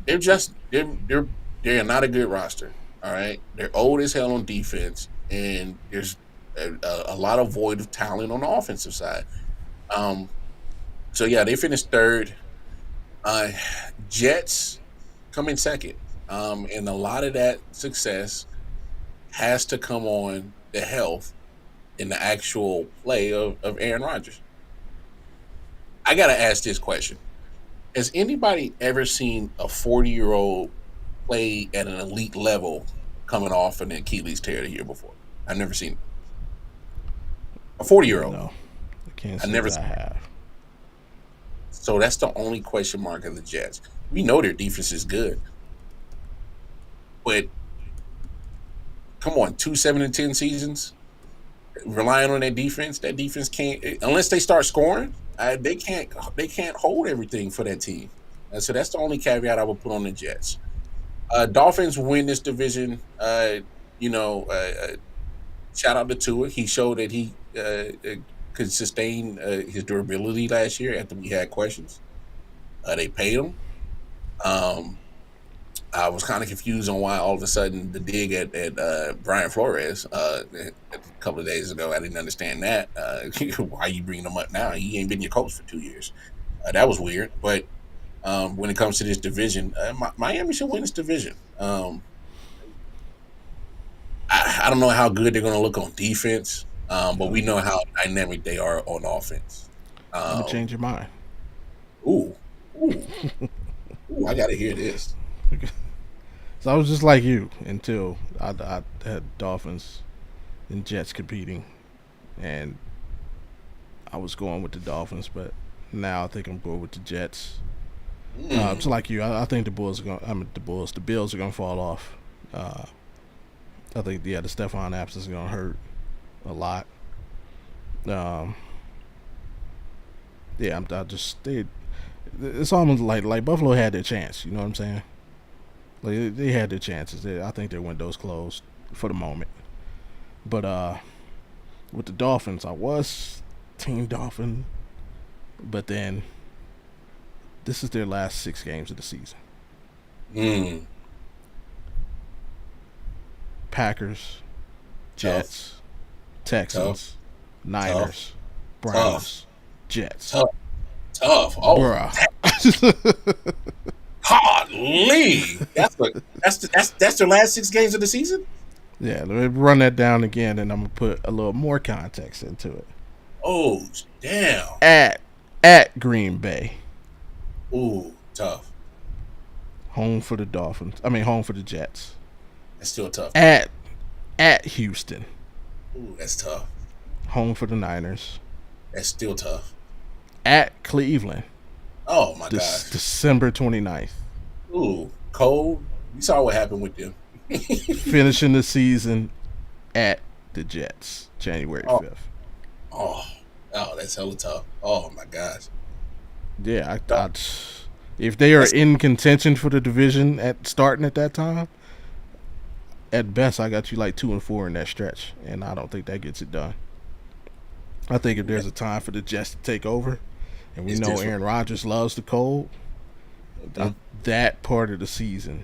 They're just they're not a good roster. All right, they're old as hell on defense, and there's a lot of void of talent on the offensive side. Um, so yeah, they finished third. Uh, Jets come in second, and a lot of that success has to come on the health and the actual play of Aaron Rodgers. I got to ask this question: has anybody ever seen a 40-year-old play at an elite level coming off an Achilles tear the year before? I've never seen it. A 40-year-old. No, I can't I've say never that I seen it. have. So that's the only question mark of the Jets. We know their defense is good, but come on, 2 7-10 seasons relying on that defense can't unless they start scoring. They can't hold everything for that team. So that's the only caveat I would put on the Jets. Dolphins win this division. You know, shout out to Tua. He showed that he could sustain his durability last year after we had questions. They paid him. Um, I was kind of confused on why all of a sudden the dig at Brian Flores a couple of days ago. I didn't understand that. Why you bringing him up now? He ain't been your coach for 2 years. That was weird. But when it comes to this division, Miami should win this division. I don't know how good they're going to look on defense, but we know how dynamic they are on offense. I'm gonna Um, change your mind. ooh, ooh, ooh! I got to hear this. So I was just like you until I had Dolphins and Jets competing, and I was going with the Dolphins, but now I think I'm going with the Jets. Just Mm, like you, I think the Bulls are going. I mean, the Bills are going to fall off. Uh, I think the Stephon absence is going to hurt a lot. Um, yeah, I just they. It's almost like Buffalo had their chance. You know what I'm saying? Like they had their chances. I think their window's closed for the moment. But with the Dolphins, I was Team Dolphin, but then this is their last 6 games of the season. mm, Packers, tough, Jets, tough, Texans, tough, Niners, tough, Browns, Jets. tough, tough. Oh, Bruh. Golly, that's their last 6 games of the season. Yeah, let me run that down again, and I'm gonna put a little more context into it. Oh, damn. At at Green Bay, Ooh, tough. home for the Dolphins. I mean, home for the Jets. That's still tough though. At at Houston, Ooh, that's tough. home for the Niners. That's still tough. At Cleveland, Oh my this gosh. December 29th. Ooh, cold. We saw what happened with them. Finishing the season at the Jets, January oh, 5th. oh, oh, that's hella tough. Oh my gosh. Yeah, Dog, if they are That's in contention for the division at starting at that time, at best I got you like 2-4 in that stretch, and I don't think that gets it done. I think if there's a time for the Jets to take over, and we it's know this one. Aaron Rodgers loves the cold, Mhm. that part of the season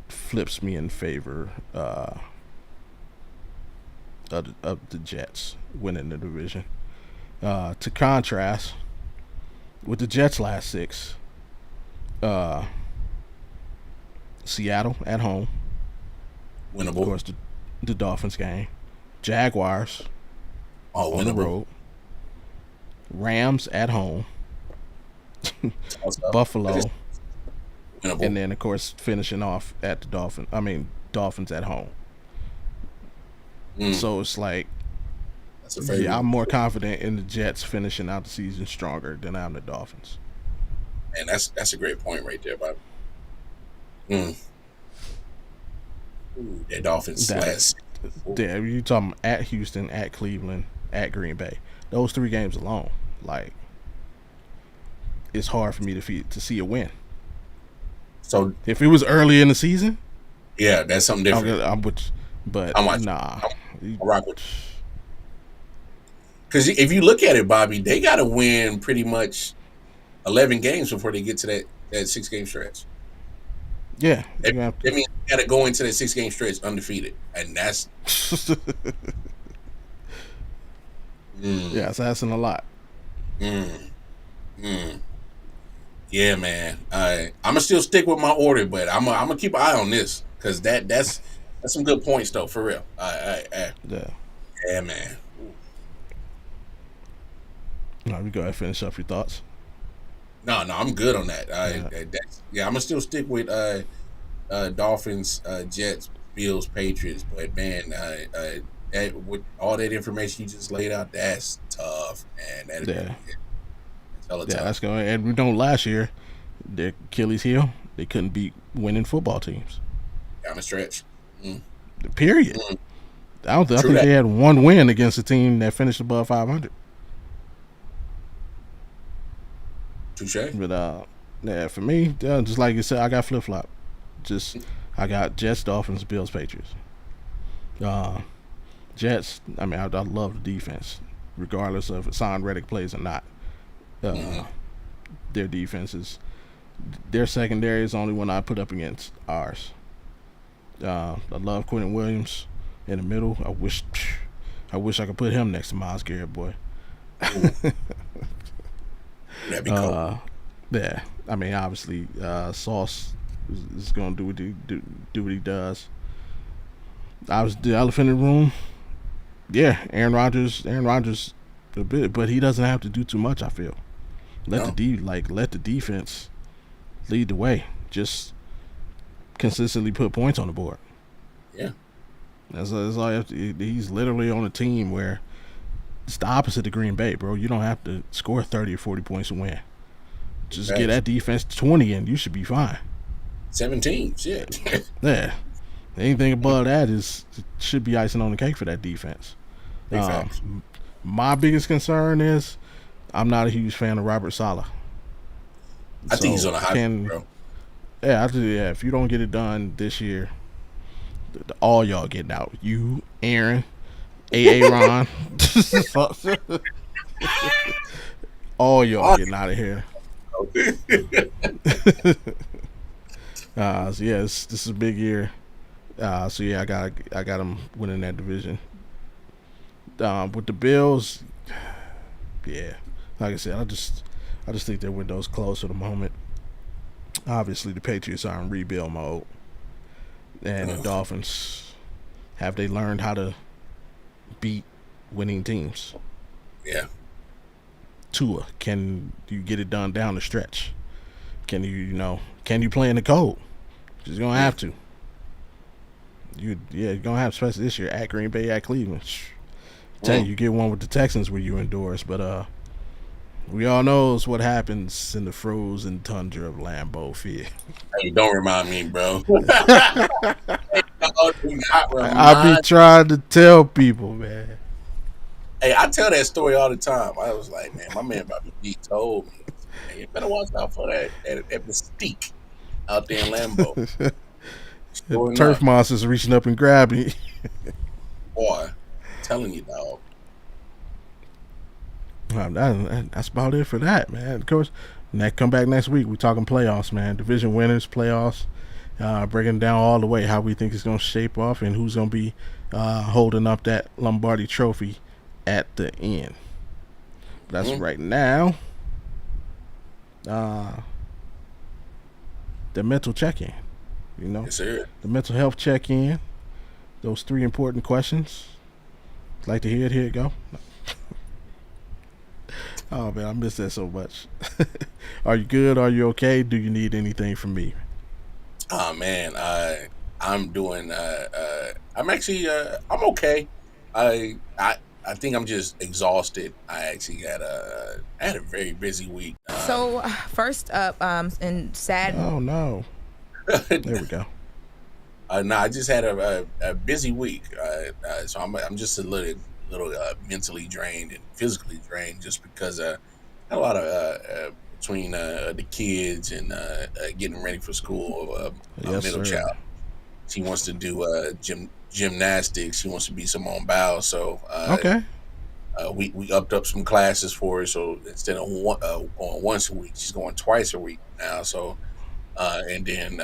flips me in favor of the Jets winning the division. To contrast, with the Jets' last 6, uh, Seattle at home, of Winnable. course, the Dolphins game, Jaguars Oh, on the winnable. road, Rams at home, Tough stuff. I just Buffalo, and winnable. then of course finishing off at the Dolphins. I mean Dolphins at home. Mm, So it's like, that's a yeah, I'm favorable. more confident in the Jets finishing out the season stronger than I am the Dolphins. And that's a great point right there, Bobby. Mm. Ooh, that Dolphins That last. Ooh. yeah, you talking at Houston, at Cleveland, at Green Bay. Those 3 games alone, like it's hard for me to see a win. So If it was early in the season, yeah, that's something different. I'm with, but I'm watching. nah. I'm, I'll rock with because if you look at it, Bobby, they got to win pretty much 11 games before they get to that 6 game stretch. Yeah, That, you have to. that means you got to go into that 6 game stretch undefeated, and that's Yeah, mm, it's asking a lot. mm, mm. Yeah, man. I'm gonna still stick with my order, but I'm gonna keep an eye on this because that's some good points though, for real. Yeah. Yeah, man. Ooh. No, we go ahead and finish up your thoughts. No, I'm good on that. Yeah. Yeah, I'm gonna still stick with Dolphins, Jets, Bills, Patriots. But man, with all that information you just laid out, that's tough, man. Yeah. That's hella Yeah, that's tough. going. And we know last year, their Achilles heel, they couldn't beat winning football teams. Down the stretch. Mm, Period. mm. I True think that. they had one win against a team that finished above 500. Touche. But yeah, for me, just like you said, I got flip flop. Just I got Jets, Dolphins, Bills, Patriots. Uh, Jets. I mean, I love the defense, regardless of if Son Reddick plays or not. Uh, Mm-hmm. their defense is their secondary is the only one I put up against ours. I love Quentin Williams in the middle. I wish I could put him next to Miles Garrett, boy. Ooh, that'd be cold. uh, yeah, I mean, obviously, Sauce is going to do what he does. I was the elephant in the room. Yeah, Aaron Rodgers, a bit, but he doesn't have to do too much. I feel No. let the defense lead the way. Just consistently put points on the board. Yeah. That's all you have to, he's literally on a team where it's the opposite of Green Bay, bro. You don't have to score 30 or 40 points to win. Just get Facts. that defense 20 and you should be fine. 17. Shit. Yeah. Anything above that is should be icing on the cake for that defense. Big facts. My biggest concern is I'm not a huge fan of Robert Saleh. I think he's So on a hot streak, can bro. yeah, if you don't get it done this year, all y'all getting out. You, Aaron, AA Ron, all y'all Oh, getting out of here. So yeah, this is a big year. So yeah, I got them winning that division. With the Bills, yeah, like I said, I just think their window's closed for the moment. Obviously, the Patriots are in rebuild mode, and the Dolphins have they learned how to beat winning teams. yeah. Tua, can you get it done down the stretch? Can you play in the cold? You're gonna Mm, have to. You're gonna have, especially this year at Green Bay, at Cleveland. Tell you, mm. you get one with the Texans where you endorse, but we all knows what happens in the frozen tundra of Lambeau Field. Hey, don't remind me, bro. Do not I be remind. trying to tell people, man. Hey, I tell that story all the time. I was like, man, my man Bobby B told me, man, you better watch out for that mystique out there in Lambeau. The Sure turf enough, monsters reaching up and grabbing you. boy, telling you, dog. That's about it for that, man. Of course, come back next week. We talking playoffs, man. Division winners, playoffs. Breaking down all the way how we think it's going to shape off and who's going to be holding up that Lombardi Trophy at the end. That's Mm, right now. Uh, the mental check-in. You know, yes, sir. the mental health check-in. Those three important questions. Like to hear it? Here it go. Oh man, I miss that so much. Are you good? Are you okay? Do you need anything from me? Oh man, I'm doing. I'm actually. I'm okay. I. I. I think I'm just exhausted. I actually I had a very busy week. So, first up, and sad. Oh no. There we go. No, I just had a busy week, so I'm just a little mentally drained and physically drained just because had a lot of between the kids and getting ready for school. My Yes, middle sir. child, she wants to do gymnastics. She wants to be Simone Biles, so Okay. we upped up some classes for her. So instead of going once a week, she's going twice a week now. So And then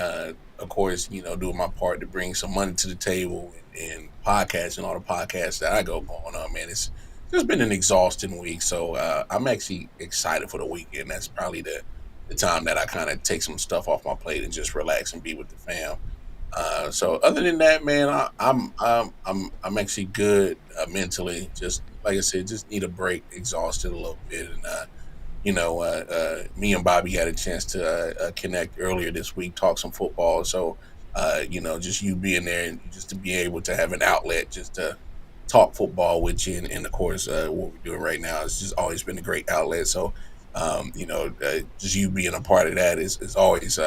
of course, doing my part to bring some money to the table and podcasts and all the podcasts that I go going on, man. It's just been an exhausting week. So I'm actually excited for the weekend. That's probably the time that I kind of take some stuff off my plate and just relax and be with the fam. So other than that, man, I'm actually good mentally. Just like I said, just need a break, exhausted a little bit, and me and Bobby had a chance to connect earlier this week, talk some football. So, just you being there and just to be able to have an outlet just to talk football with you. And of course, what we're doing right now has just always been a great outlet. So, just you being a part of that is always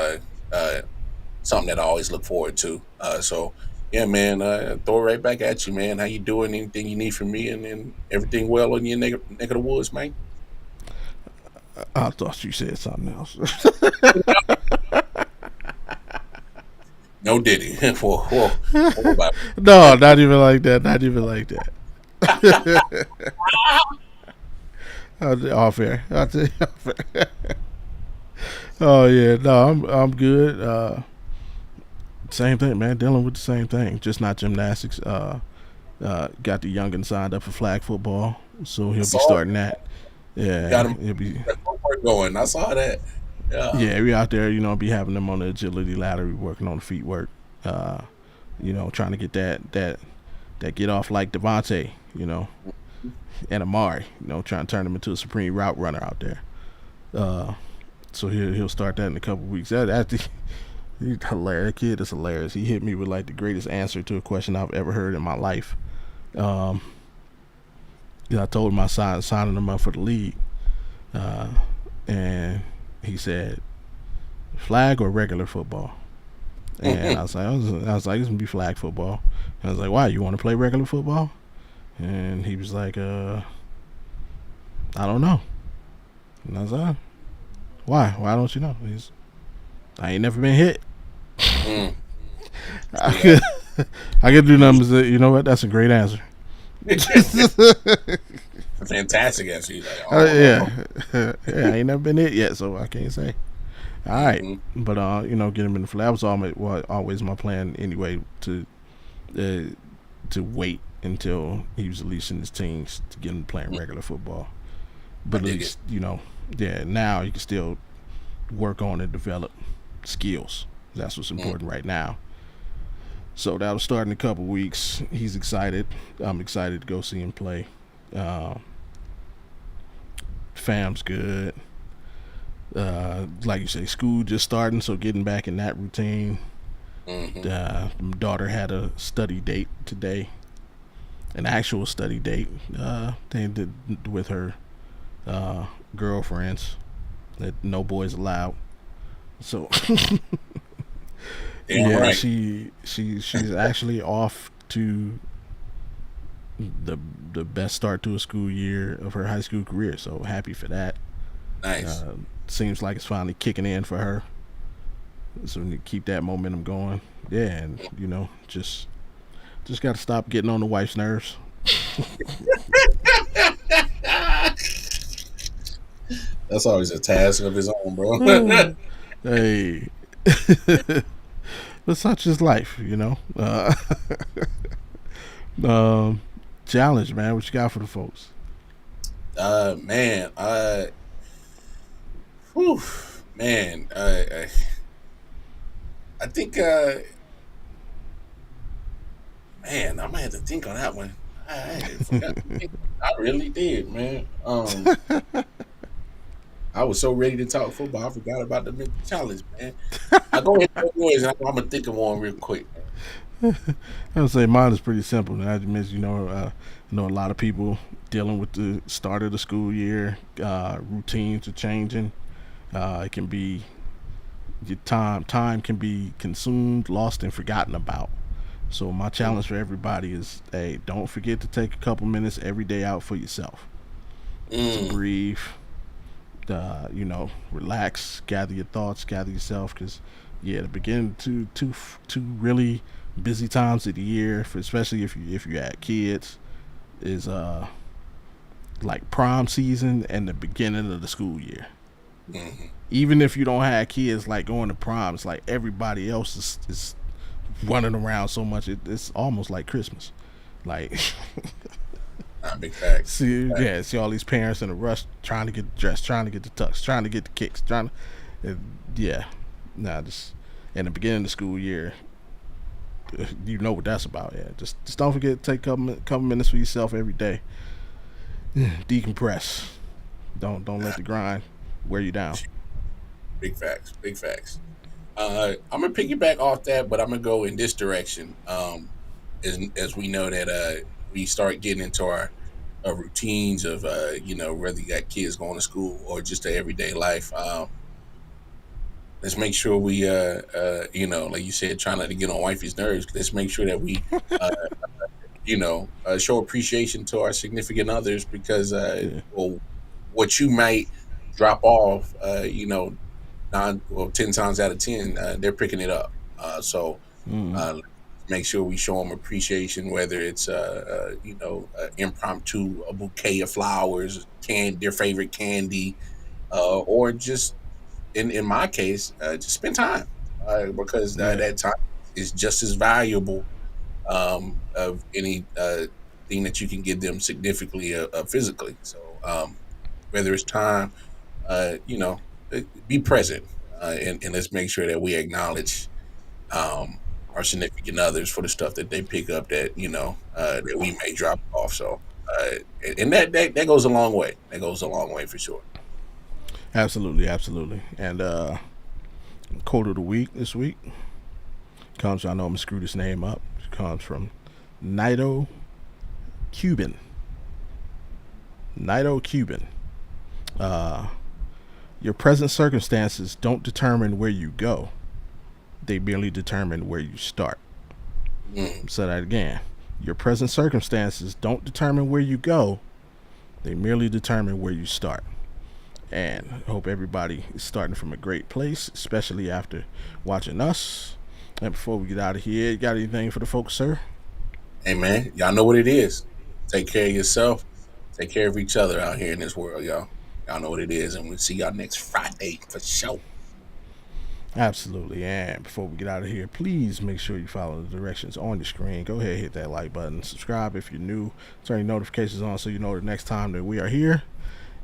something that I always look forward to. So, yeah, man, throw it right back at you, man. How you doing? Anything you need from me, and everything well in your neck of the woods, man? I thought you said something else. No Diddy. Whoa, Bobby. No, not even like that. Not even like that. Off air. I'll tell you off air. Oh yeah, no, I'm good. Same thing, man. Dealing with the same thing, just not gymnastics. Got the youngin signed up for flag football, so I he'll be saw starting that. got Yeah, him he'll be. that footwork going. I saw that. Yeah. Yeah, we out there, be having them on the agility ladder, we working on the feet work. Uh, trying to get that get off like Devontae, and Amari, trying to turn him into a supreme route runner out there. Uh, so he'll start that in a couple weeks. He's hilarious. Kid is hilarious. He hit me with like the greatest answer to a question I've ever heard in my life. Um, I told him I signing him up for the league, uh, and he said, "Flag or regular football?" And I was like, "It's gonna be flag football." And I was like, "Why? You want to play regular football?" And he was like, "I don't know." And I was like, "Why? Why don't you know?" I ain't never been hit. Mm. I Yeah. could, I could do numbers. You know what? That's a great answer. Fantastic answer. He's like, Yeah, yeah. I ain't never been hit yet, so I can't say. All right, hmm but get him in the flag. That was always my plan anyway uh, to wait until he was at least in his teens to get him playing regular football. I But at dig it. least yeah. Now you can still work on and develop skills. That's what's Mm. important right now. So that'll start in a couple weeks. He's excited. I'm excited to go see him play. Uh, fam's good. Like you say, school just starting, so getting back in that routine. hmm My daughter had a study date today, an actual study date. They did with her uh, girlfriends. That no boys allowed. So Damn yeah, right. she's actually off to the the best start to a school year of her high school career. So happy for that. Nice. Uh, Seems like it's finally kicking in for her. So we need to keep that momentum going. Yeah, and just got to stop getting on the wife's nerves. That's always a task of his own, bro. Hey, but such is life. Um, Challenge, man. What you got for the folks? Man, whew, man, I think, man, I might have to think on that one. I forgot to think. I really did, man. I was so ready to talk football, I forgot about the mental challenge, man. I go ahead and go and I'm gonna think of one real quick, man. I would say mine is pretty simple. And as you mentioned, I know a lot of people dealing with the start of the school year. Routines are changing. It can be your time. Time can be consumed, lost, and forgotten about. So my Mm, challenge for everybody is, hey, don't forget to take a couple minutes every day out for yourself to mm, breathe. Relax, gather your thoughts, gather yourself, because yeah, the beginning two really busy times of the year, for especially if you had kids, is like prom season and the beginning of the school year. Mm-hmm. Even if you don't have kids, like going to prom, it's like everybody else is running around so much. It's almost like Christmas. Like, Big facts. see all these parents in a rush trying to get dressed, trying to get the tux, trying to get the kicks, trying to, yeah, nah, just in the beginning of the school year, you know what that's about. Yeah, just don't forget to take a couple minutes for yourself every day. Decompress. Don't let the grind wear you down. Big facts. Big facts. I'm gonna piggyback off that, but I'm gonna go in this direction. As we know that we start getting into our routines of whether you got kids going to school or just the everyday life. Let's make sure we like you said, trying not to get on wifey's nerves. Let's make sure that we show appreciation to our significant others because Yeah. well, what you might drop off, 10 times out of 10, they're picking it up. So Mm. make sure we show them appreciation, whether it's impromptu, a bouquet of flowers, their favorite candy, or just in my case, just spend time because Yeah. that time is just as valuable of any thing that you can give them significantly physically. So whether it's time, uh, you know, be present, and let's make sure that we acknowledge um, our significant others for the stuff that they pick up that we may drop off. So and that goes a long way. That goes a long way for sure. Absolutely, absolutely. And quote of the week this week comes. I know I'm gonna screw this name up. It comes from Nido Cuban. Nido Cuban. Uh, your present circumstances don't determine where you go. They merely determine where you start. Mm, Say that again. Your present circumstances don't determine where you go. They merely determine where you start. And I hope everybody is starting from a great place, especially after watching us. And before we get out of here, you got anything for the folks, sir? hey man, y'all know what it is. Take care of yourself. Take care of each other out here in this world, y'all. Y'all know what it is, and we'll see y'all next Friday for sure. Absolutely. And before we get out of here, please make sure you follow the directions on your screen. Go ahead, hit that like button, subscribe if you're new, turn your notifications on so you know the next time that we are here.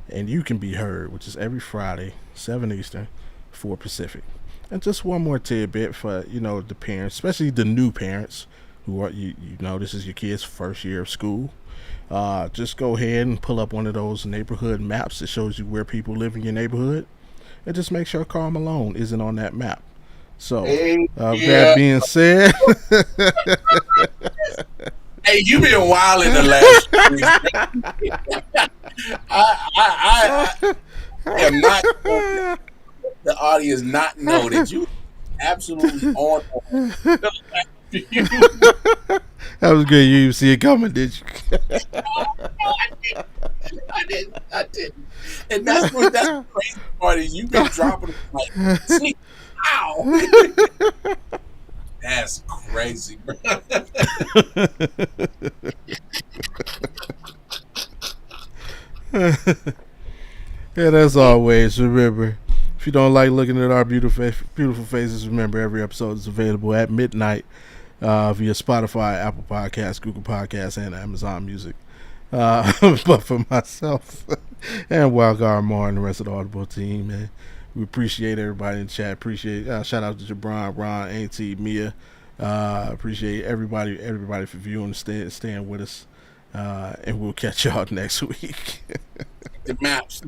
And you can be heard, which is every Friday, 7 Eastern, 4 Pacific. And just one more tidbit for the parents, especially the new parents who are this is your kid's first year of school. Just go ahead and pull up one of those neighborhood maps that shows you where people live in your neighborhood, and just make sure Carl Malone isn't on that map. So, Hey, with that yeah. being said, Hey, you been wild in the last few weeks. I am not the audience not know that you absolutely on the last few. that was good. You didn't see it coming, did you? I didn't. And that's the crazy part is you've been dropping like sneak. Ow. That's crazy, bro. And as always, remember, if you don't like looking at our beautiful faces, remember every episode is available at midnight via Spotify, Apple Podcasts, Google Podcasts, and Amazon Music. But for myself and Wildcard Moore and the rest of the Audible team, man, we appreciate everybody in the chat. Appreciate shout out to Jabron, Ron, Auntie, Mia. Appreciate everybody for viewing and staying with us. And we'll catch y'all next week. The maps.